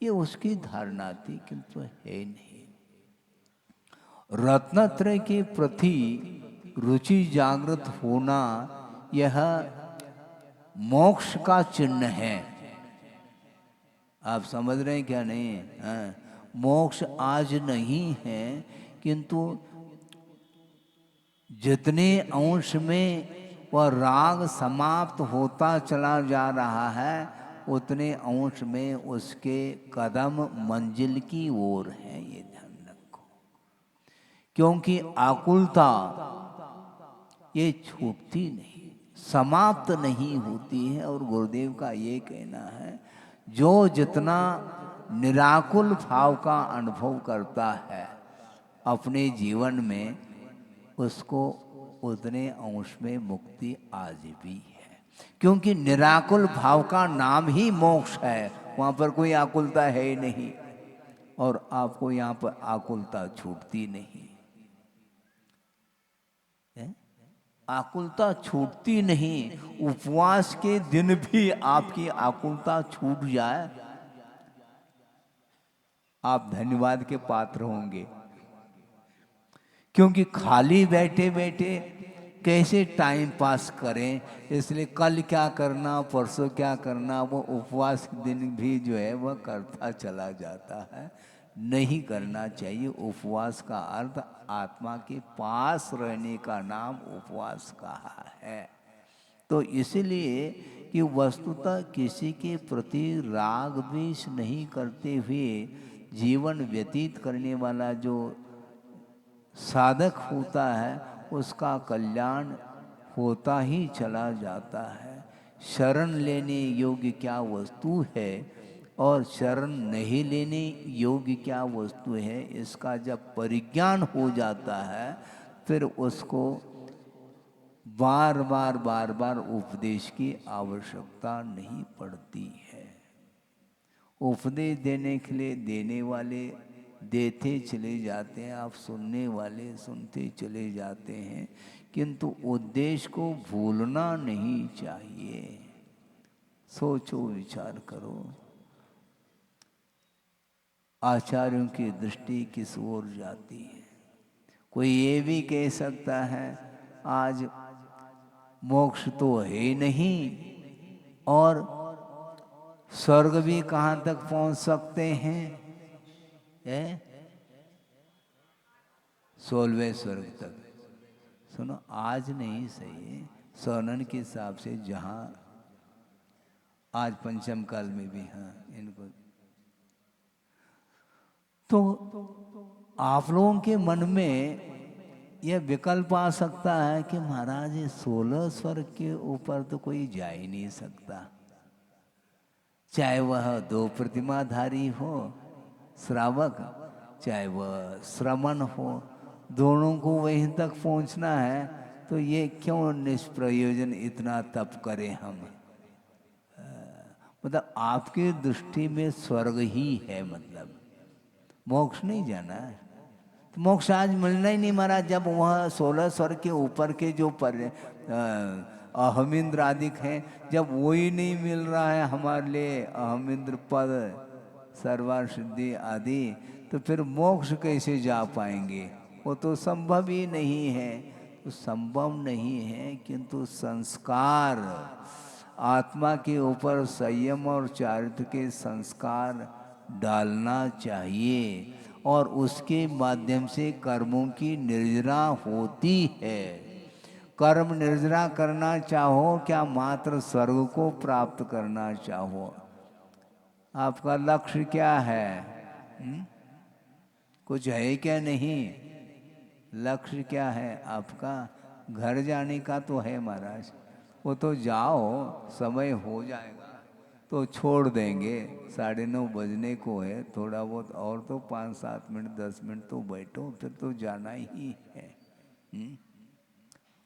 ये उसकी धारणा थी, किंतु है नहीं। रत्नत्रय के प्रति रुचि जागृत होना यह मोक्ष का चिन्ह है। आप समझ रहे हैं क्या? नहीं? हाँ, मोक्ष आज नहीं है, किंतु जितने अंश में वह राग समाप्त होता चला जा रहा है, उतने अंश में उसके कदम मंजिल की ओर है, ये ध्यान रखो। क्योंकि आकुलता ये छूटती नहीं, समाप्त नहीं होती है। और गुरुदेव का ये कहना है, जो जितना निराकुल भाव का अनुभव करता है अपने जीवन में, उसको उतने अंश में मुक्ति आज भी है। क्योंकि निराकुल भाव का नाम ही मोक्ष है, वहाँ पर कोई आकुलता है ही नहीं, और आपको यहाँ पर आकुलता छूटती नहीं है। आकुलता छूटती नहीं। उपवास के दिन भी आपकी आकुलता छूट जाए, आप धन्यवाद के पात्र होंगे। क्योंकि खाली बैठे बैठे कैसे टाइम पास करें, इसलिए कल क्या करना, परसों क्या करना, वो उपवास के दिन भी जो है वह करता चला जाता है। नहीं करना चाहिए। उपवास का अर्थ आत्मा के पास रहने का नाम उपवास कहा है। तो इसलिए कि वस्तुतः किसी के प्रति राग द्वेष नहीं करते हुए जीवन व्यतीत करने वाला जो साधक होता है, उसका कल्याण होता ही चला जाता है। शरण लेने योग्य क्या वस्तु है और शरण नहीं लेने योग्य क्या वस्तु है, इसका जब परिज्ञान हो जाता है, फिर उसको बार बार बार बार उपदेश की आवश्यकता नहीं पड़ती है। उपदेश देने के लिए देने वाले देते चले जाते हैं, आप सुनने वाले सुनते चले जाते हैं, किंतु उद्देश्य को भूलना नहीं चाहिए। सोचो, विचार करो, आचार्यों की दृष्टि किस ओर जाती है। कोई ये भी कह सकता है आज मोक्ष तो है नहीं, और स्वर्ग भी कहाँ तक पहुंच सकते हैं, 16वें स्वर्ग तक। सुनो, आज नहीं सही, सोनन के हिसाब से जहाँ आज पंचम काल में भी, हाँ इनको तो आप लोगों के मन में यह विकल्प आ सकता है कि महाराज ये 16 स्वर्ग के ऊपर तो कोई जा ही नहीं सकता, चाहे वह 2 प्रतिमाधारी हो श्रावक, चाहे वह श्रमण हो, दोनों को वहीं तक पहुंचना है, तो ये क्यों निष्प्रयोजन इतना तप करें हम। मतलब आपकी दृष्टि में स्वर्ग ही है, मतलब मोक्ष नहीं जाना है। तो मोक्ष आज मिलना ही नहीं महाराज, जब वह 16 स्वर्ग के ऊपर के जो अहमिंद्र आदिक हैं, जब वो ही नहीं मिल रहा है हमारे लिए, अहमिंद्र पद सर्वार सिद्धि आदि, तो फिर मोक्ष कैसे जा पाएंगे। वो तो संभव ही नहीं है। तो संभव नहीं है, किंतु संस्कार, आत्मा के ऊपर संयम और चारित्र के संस्कार डालना चाहिए, और उसके माध्यम से कर्मों की निर्जरा होती है। कर्म निर्जरा करना चाहो क्या मात्र स्वर्ग को प्राप्त करना चाहो, आपका लक्ष्य क्या है? कुछ है क्या? नहीं, लक्ष्य क्या है आपका? घर जाने का तो है महाराज, वो तो जाओ, समय हो जाएगा तो छोड़ देंगे। 9:30 बजने को है, थोड़ा बहुत और तो 5-7 मिनट 10 मिनट तो बैठो, फिर तो जाना ही है।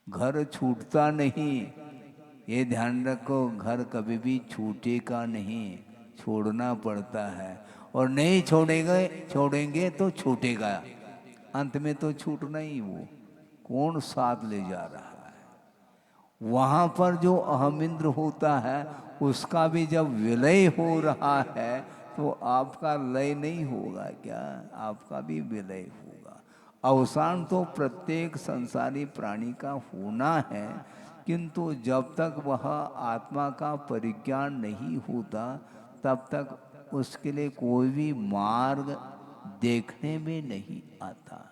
घर छूटता नहीं, ये ध्यान रखो, घर कभी भी छूटेगा नहीं, छोड़ना पड़ता है। और नहीं छोड़ेंगे तो छूटेगा, अंत में तो छूटना ही। वो कौन साथ ले जा रहा है? वहां पर जो अहमिंद्र होता है, उसका भी जब विलय हो रहा है, तो आपका लय नहीं होगा क्या? आपका भी विलय होगा। अवसान तो प्रत्येक संसारी प्राणी का होना है, किंतु जब तक वह आत्मा का परिज्ञान नहीं होता, तब तक उसके लिए कोई भी मार्ग देखने में नहीं आता।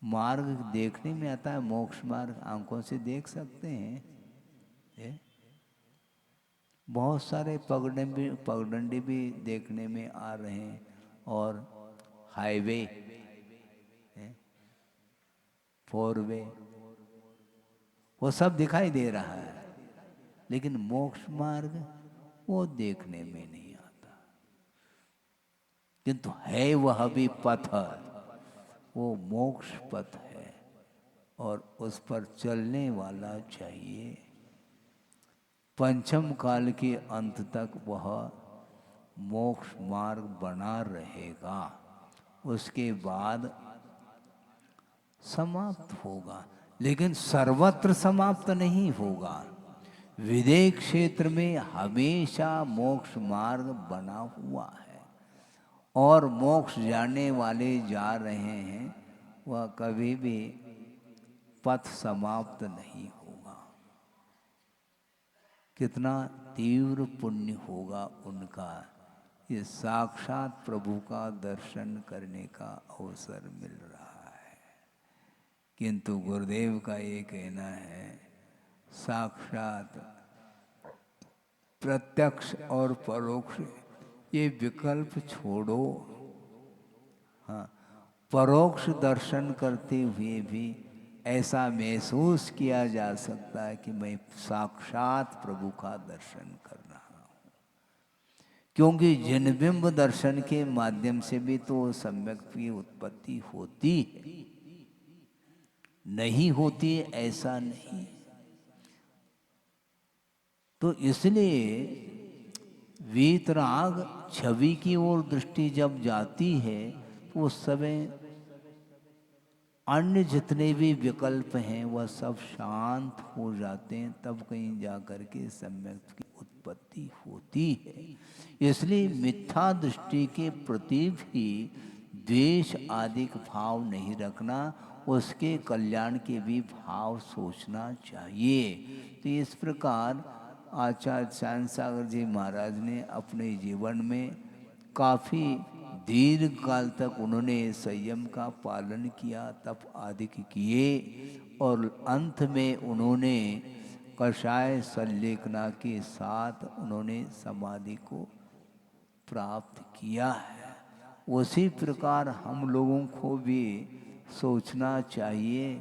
मार्ग देखने में आता है, मोक्ष मार्ग आंखों से देख सकते हैं। बहुत सारे पगडंडी भी देखने में आ रहे हैं, और हाईवे, 4 वे, वो सब दिखाई दे रहा है, लेकिन मोक्ष मार्ग वो देखने में नहीं आता। किंतु है वह भी पथ, वो मोक्ष पथ है, और उस पर चलने वाला चाहिए। पंचम काल के अंत तक वह मोक्ष मार्ग बना रहेगा, उसके बाद समाप्त होगा, लेकिन सर्वत्र समाप्त नहीं होगा। विदेह क्षेत्र में हमेशा मोक्ष मार्ग बना हुआ है, और मोक्ष जाने वाले जा रहे हैं, वह कभी भी पथ समाप्त नहीं होगा। कितना तीव्र पुण्य होगा उनका, ये साक्षात प्रभु का दर्शन करने का अवसर मिल रहा है। किंतु गुरुदेव का ये कहना है, साक्षात प्रत्यक्ष और परोक्ष ये विकल्प छोड़ो। हाँ, परोक्ष दर्शन करते हुए भी ऐसा महसूस किया जा सकता है कि मैं साक्षात प्रभु का दर्शन कर रहा हूँ, क्योंकि जिनबिंब दर्शन के माध्यम से भी तो सम्यक की उत्पत्ति होती है, नहीं होती ऐसा नहीं। तो इसलिए वीतराग छवि की ओर दृष्टि जब जाती है, तो उस समय अन्य जितने भी विकल्प हैं वह सब शांत हो जाते हैं, तब कहीं जाकर के सम्यक की उत्पत्ति होती है। इसलिए मिथ्या दृष्टि के प्रति भी द्वेष आदि भाव नहीं रखना, उसके कल्याण के भी भाव सोचना चाहिए। तो इस प्रकार आचार्य चांद सागर जी महाराज ने अपने जीवन में काफ़ी दीर्घ काल तक उन्होंने संयम का पालन किया, तप आदि किए, और अंत में उन्होंने कषाय संलेखना के साथ उन्होंने समाधि को प्राप्त किया है। उसी प्रकार हम लोगों को भी सोचना चाहिए,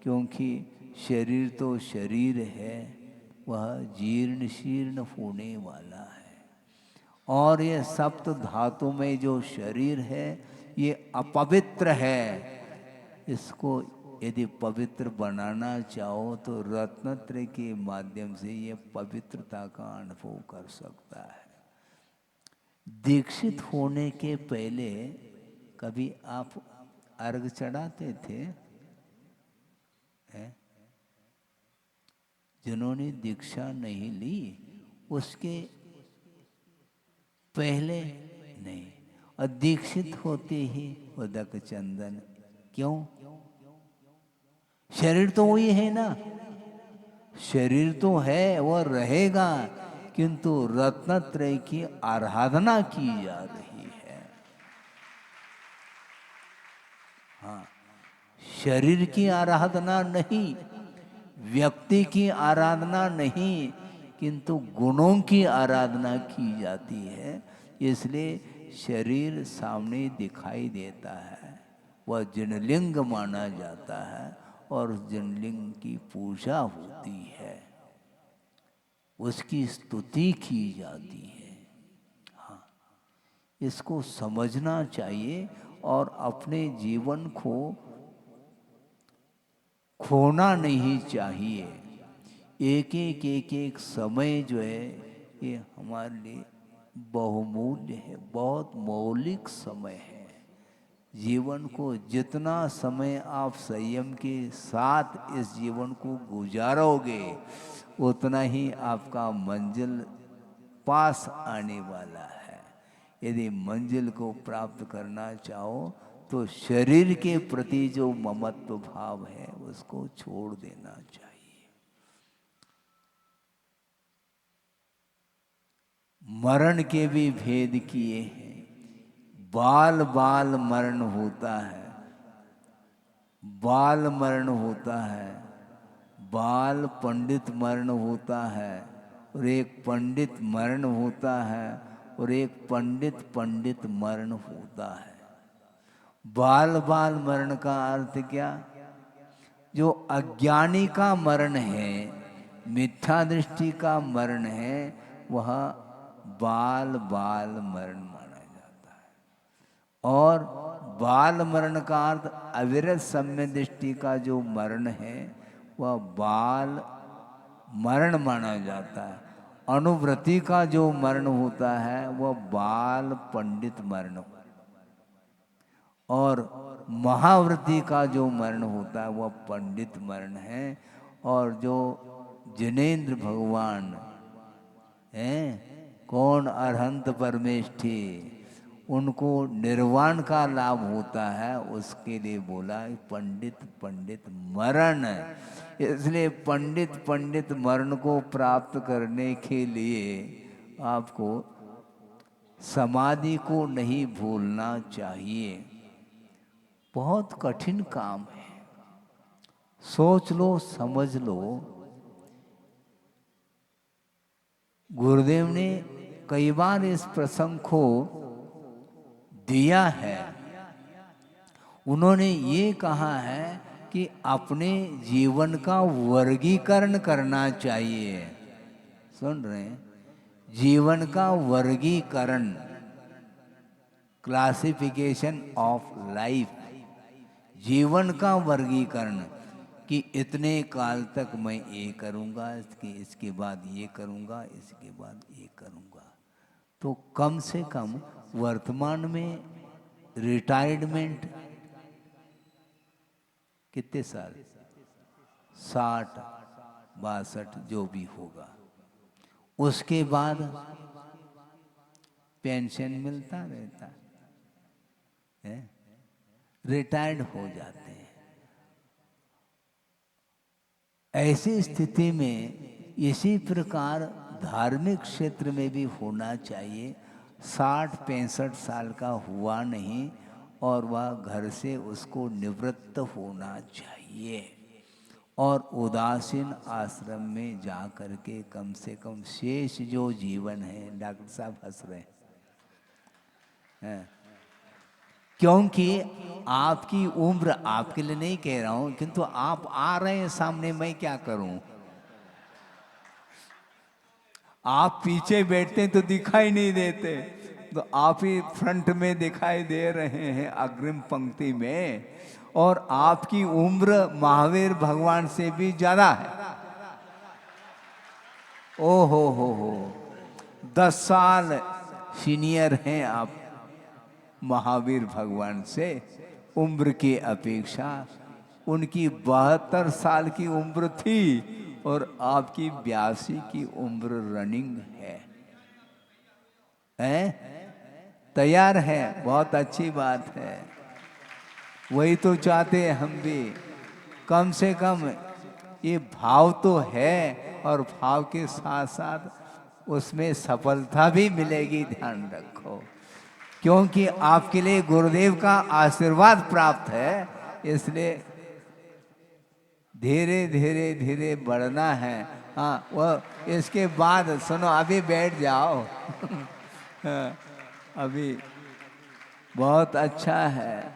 क्योंकि शरीर तो शरीर है, वह जीर्ण शीर्ण होने वाला है, और ये सप्त धातु में जो शरीर है ये अपवित्र है। इसको यदि पवित्र बनाना चाहो तो रत्नत्रय के माध्यम से ये पवित्रता का अनुभव कर सकता है। दीक्षित होने के पहले कभी आप अर्घ चढ़ाते थे? जिन्होंने दीक्षा नहीं ली उसके पहले नहीं, और दीक्षित होते ही उदक चंदन। क्यों? शरीर तो वही है ना, शरीर तो है, वह रहेगा, किंतु रत्नत्रय की आराधना की जा रही है। हाँ, शरीर की आराधना नहीं, व्यक्ति की आराधना नहीं, किंतु गुणों की आराधना की जाती है। इसलिए शरीर सामने दिखाई देता है, वह जिनलिंग माना जाता है, और जिनलिंग की पूजा होती है, उसकी स्तुति की जाती है। हाँ, इसको समझना चाहिए, और अपने जीवन को खोना नहीं चाहिए। एक समय जो है ये हमारे लिए बहुमूल्य है, बहुत मौलिक समय है। जीवन को जितना समय आप संयम के साथ इस जीवन को गुजारोगे, उतना ही आपका मंजिल पास आने वाला है। यदि मंजिल को प्राप्त करना चाहो तो शरीर के प्रति जो ममत्व भाव है उसको छोड़ देना चाहिए। मरण के भी भेद किए हैं, बाल बाल मरण होता है, बाल मरण होता है, बाल पंडित मरण होता है, और एक पंडित मरण होता है, और एक पंडित पंडित मरण होता है। बाल बाल मरण का अर्थ क्या? जो अज्ञानी का मरण है, मिथ्या दृष्टि का मरण है, वह बाल बाल मरण माना जाता है। और बाल मरण का अर्थ अविरत सम्य दृष्टि का जो मरण है वह बाल मरण माना जाता है। अनुवृत्ति का जो मरण होता है वह बाल पंडित मरण होता है, और महावृत्ति का जो मरण होता है वह पंडित मरण है। और जो जिनेंद्र भगवान हैं, कौन अरहंत परमेष्ठी, उनको निर्वाण का लाभ होता है, उसके लिए बोला पंडित पंडित मरण। इसलिए पंडित पंडित मरण को प्राप्त करने के लिए आपको समाधि को नहीं भूलना चाहिए। बहुत कठिन काम है, सोच लो समझ लो। गुरुदेव ने कई बार इस प्रसंग को दिया है। उन्होंने ये कहा है कि अपने जीवन का वर्गीकरण करना चाहिए। सुन रहे हैं? जीवन का वर्गीकरण, क्लासिफिकेशन ऑफ लाइफ, जीवन का वर्गीकरण कि इतने काल तक मैं ये करूँगा, इसके बाद ये करूँगा, इसके बाद ये करूँगा। तो कम से कम वर्तमान में रिटायरमेंट कितने साल, 60 62 जो भी होगा, उसके बाद पेंशन मिलता रहता है, रिटायर्ड हो जाते हैं। ऐसी स्थिति में इसी प्रकार धार्मिक क्षेत्र में भी होना चाहिए। 60 65 साल का हुआ नहीं और वह घर से उसको निवृत्त होना चाहिए, और उदासीन आश्रम में जा कर के कम से कम शेष जो जीवन है, डॉक्टर साहब हंस रहे हैं, क्योंकि आपकी उम्र, आपके लिए नहीं कह रहा हूं, किंतु आप आ रहे हैं सामने, मैं क्या करूं? आप पीछे बैठते तो दिखाई नहीं देते, तो आप ही फ्रंट में दिखाई दे रहे हैं, अग्रिम पंक्ति में। और आपकी उम्र महावीर भगवान से भी ज्यादा है। ओ हो 10 साल सीनियर हैं आप महावीर भगवान से, उम्र की अपेक्षा। उनकी 72 साल की उम्र थी और आपकी 82 की उम्र रनिंग है। तैयार है, बहुत अच्छी बात है। वही तो चाहते हैं हम भी, कम से कम ये भाव तो है, और भाव के साथ साथ उसमें सफलता भी मिलेगी, ध्यान रखो। क्योंकि आपके लिए गुरुदेव का आशीर्वाद प्राप्त है, इसलिए धीरे धीरे धीरे बढ़ना है। हाँ, वो इसके बाद सुनो, अभी बैठ जाओ। हाँ, अभी बहुत अच्छा है,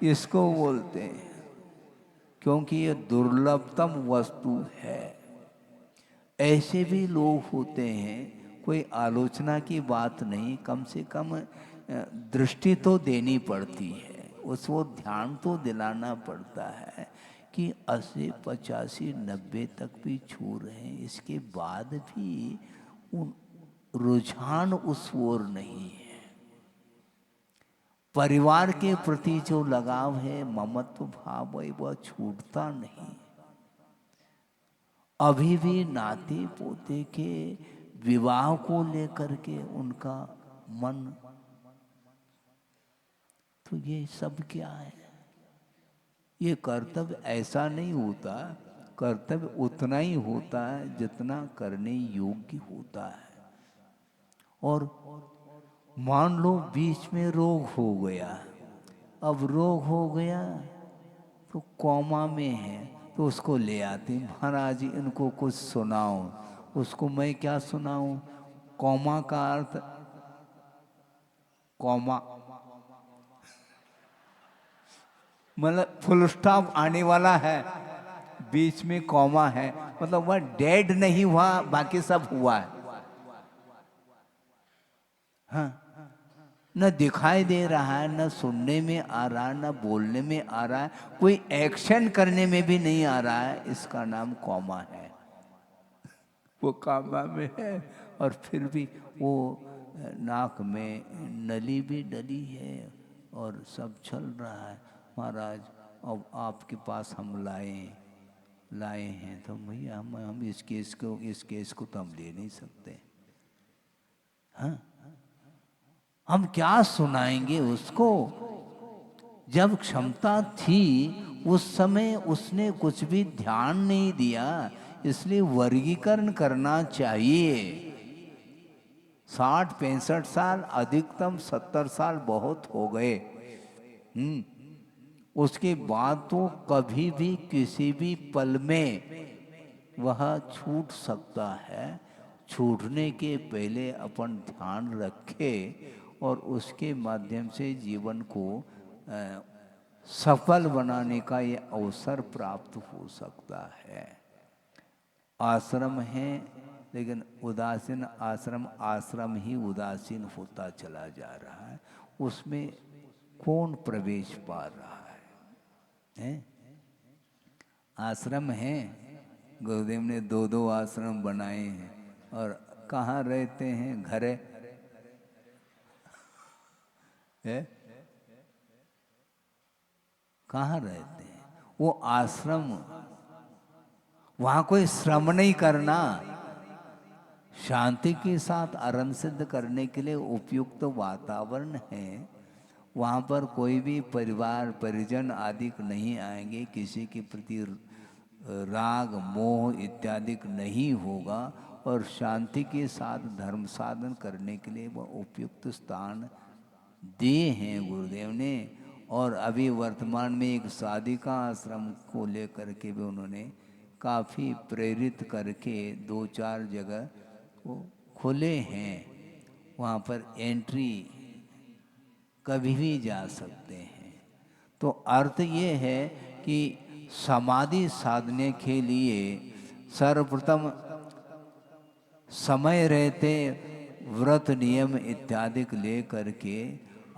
इसको बोलते हैं, क्योंकि ये दुर्लभतम वस्तु है। ऐसे भी लोग होते हैं, कोई आलोचना की बात नहीं, कम से कम दृष्टि तो देनी पड़ती है, उसको ध्यान तो दिलाना पड़ता है कि 80 85 90 तक भी छू रहे हैं, इसके बाद भी उन रुझान उस ओर नहीं है। परिवार के प्रति जो लगाव है, ममत्व भाव है, वह छूटता नहीं। अभी भी नाते पोते के विवाह को लेकर के उनका मन, तो ये सब क्या है? ये कर्तव्य ऐसा नहीं होता, कर्तव्य उतना ही होता है जितना करने योग्य होता है। और मान लो बीच में रोग हो गया, अब रोग हो गया तो कोमा में है, तो उसको ले आते, महाराज इनको कुछ सुनाओ। उसको मैं क्या सुनाऊं? कोमा का अर्थ, कोमा मतलब फुल स्टॉप आने वाला है, बीच में कॉमा है, मतलब वह डेड नहीं हुआ, बाकी सब हुआ है। हाँ, न दिखाई दे रहा है, न सुनने में आ रहा है, न बोलने में आ रहा है, कोई एक्शन करने में भी नहीं आ रहा है, इसका नाम कॉमा है। वो कॉमा में है और फिर भी वो नाक में नली भी डली है और सब चल रहा है। महाराज अब आपके पास हम लाए हैं, तो भैया हम इस केस को तो हम ले नहीं सकते। हाँ, हम क्या सुनाएंगे उसको? जब क्षमता थी उस समय उसने कुछ भी ध्यान नहीं दिया, इसलिए वर्गीकरण करना चाहिए। 60-65 साल, अधिकतम 70 साल बहुत हो गए। उसके बाद तो कभी भी किसी भी पल में वह छूट सकता है। छूटने के पहले अपन ध्यान रखें और उसके माध्यम से जीवन को सफल बनाने का ये अवसर प्राप्त हो सकता है। आश्रम है, लेकिन उदासीन आश्रम, आश्रम ही उदासीन होता चला जा रहा है। उसमें कौन प्रवेश पा रहा है? आश्रम है, गुरुदेव ने 2-2 आश्रम बनाए हैं, और कहाँ रहते हैं? घरे है, कहाँ रहते हैं? वो आश्रम, वहां कोई श्रम नहीं करना, शांति के साथ अरण सिद्ध करने के लिए उपयुक्त वातावरण है। वहाँ पर कोई भी परिवार परिजन आदि नहीं आएंगे, किसी के प्रति राग मोह इत्यादि नहीं होगा, और शांति के साथ धर्म साधन करने के लिए वह उपयुक्त स्थान दिए हैं गुरुदेव ने। और अभी वर्तमान में एक साधिका आश्रम को लेकर के भी उन्होंने काफ़ी प्रेरित करके 2-4 जगह वो खुले हैं। वहाँ पर एंट्री कभी भी जा सकते हैं। तो अर्थ ये है कि समाधि साधने के लिए सर्वप्रथम समय रहते व्रत नियम इत्यादि ले करके,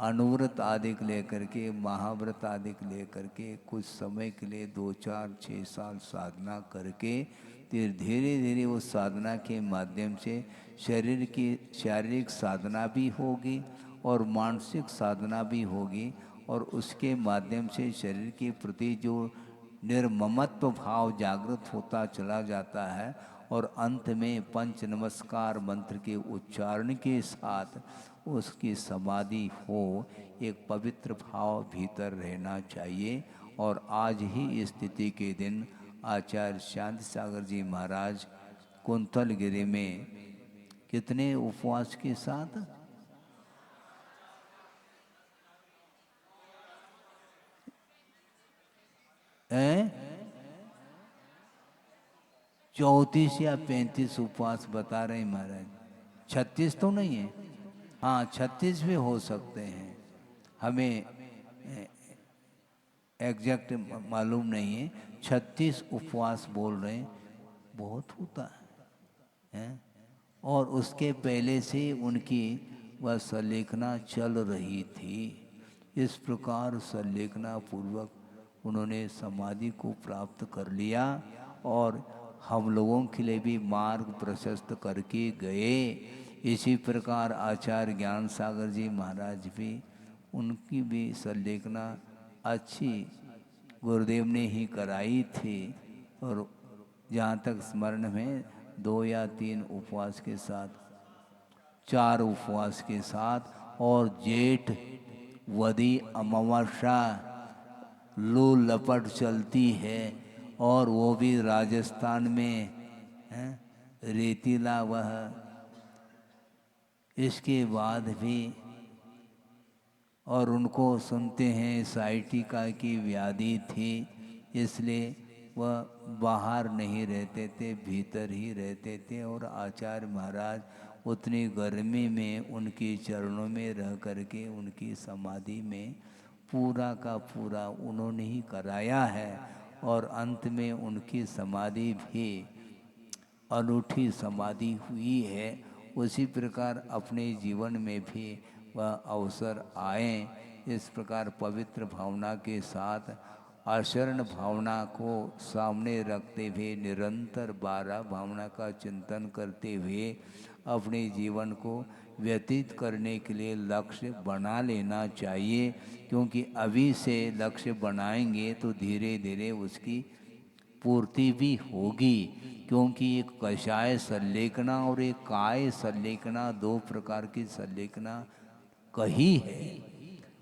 अनुव्रत आदि ले करके, महाव्रत आदि ले करके कुछ समय के लिए 2-4-6 साल साधना करके, फिर धीरे धीरे उस साधना के माध्यम से शरीर की शारीरिक साधना भी होगी और मानसिक साधना भी होगी, और उसके माध्यम से शरीर के प्रति जो निर्ममत्व भाव जागृत होता चला जाता है, और अंत में पंच नमस्कार मंत्र के उच्चारण के साथ उसकी समाधि हो। एक पवित्र भाव भीतर रहना चाहिए। और आज ही स्थिति के दिन आचार्य शांति सागर जी महाराज कुंतलगिरी में कितने उपवास के साथ, हैं 34 या 35 उपवास बता रहे हैं महाराज। 36 तो नहीं है, हाँ 36 भी हो सकते हैं, हमें एग्जैक्ट मालूम नहीं है। 36 उपवास बोल रहे हैं, बहुत होता है। और उसके पहले से उनकी वह संलेखना चल रही थी। इस प्रकार संलेखना पूर्वक उन्होंने समाधि को प्राप्त कर लिया, और हम लोगों के लिए भी मार्ग प्रशस्त करके गए। इसी प्रकार आचार्य ज्ञान सागर जी महाराज भी, उनकी भी संलेखना अच्छी गुरुदेव ने ही कराई थी। और जहाँ तक स्मरण में 2 या 3 उपवास के साथ, 4 उपवास के साथ, और जेठ वदी अमावस्या लू लपट चलती है, और वो भी राजस्थान में है, रेतीला वह। इसके बाद भी, और उनको सुनते हैं साइटिका की व्याधि थी, इसलिए वह बाहर नहीं रहते थे, भीतर ही रहते थे। और आचार्य महाराज उतनी गर्मी में उनके चरणों में रह करके उनकी समाधि में पूरा का पूरा उन्होंने ही कराया है। और अंत में उनकी समाधि भी अनूठी समाधि हुई है। उसी प्रकार अपने जीवन में भी वह अवसर आए, इस प्रकार पवित्र भावना के साथ आचरण भावना को सामने रखते हुए निरंतर 12 भावना का चिंतन करते हुए अपने जीवन को व्यतीत करने के लिए लक्ष्य बना लेना चाहिए। क्योंकि अभी से लक्ष्य बनाएंगे तो धीरे धीरे उसकी पूर्ति भी होगी। क्योंकि एक कषाय संलेखना और एक काय संलेखना, दो प्रकार की संलेखना कही है।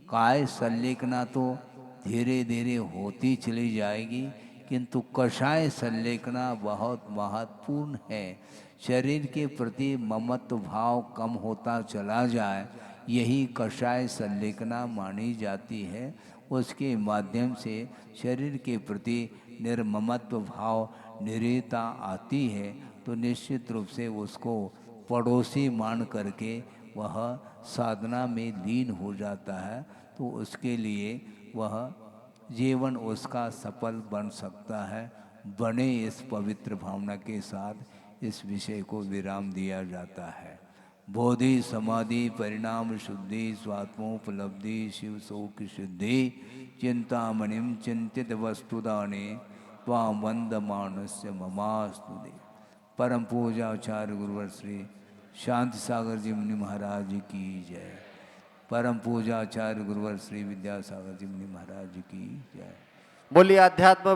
काय संलेखना तो धीरे धीरे होती चली जाएगी, किंतु कषाय संलेखना बहुत महत्वपूर्ण है। शरीर के प्रति ममत्व भाव कम होता चला जाए, यही कषाय संलेखना मानी जाती है। उसके माध्यम से शरीर के प्रति निर्ममत्व भाव निरीता आती है, तो निश्चित रूप से उसको पड़ोसी मान करके वह साधना में लीन हो जाता है। तो उसके लिए वह जीवन उसका सफल बन सकता है। बने इस पवित्र भावना के साथ इस विषय को विराम दिया जाता है। बोधि समाधि परिणाम शुद्धि स्वात्मोपलब्धि शिव शोक सिद्धि चिंतामणिम चिंतित वस्तुदाने त्वाम वंदमानस्य ममास्तुते। परम पूजा आचार्य गुरुवर श्री शांति सागर जी मुनि महाराज की जय। परम पूजा आचार्य गुरुवर श्री विद्यासागर जी मुनि महाराज की जय। बोलिए अध्यात्म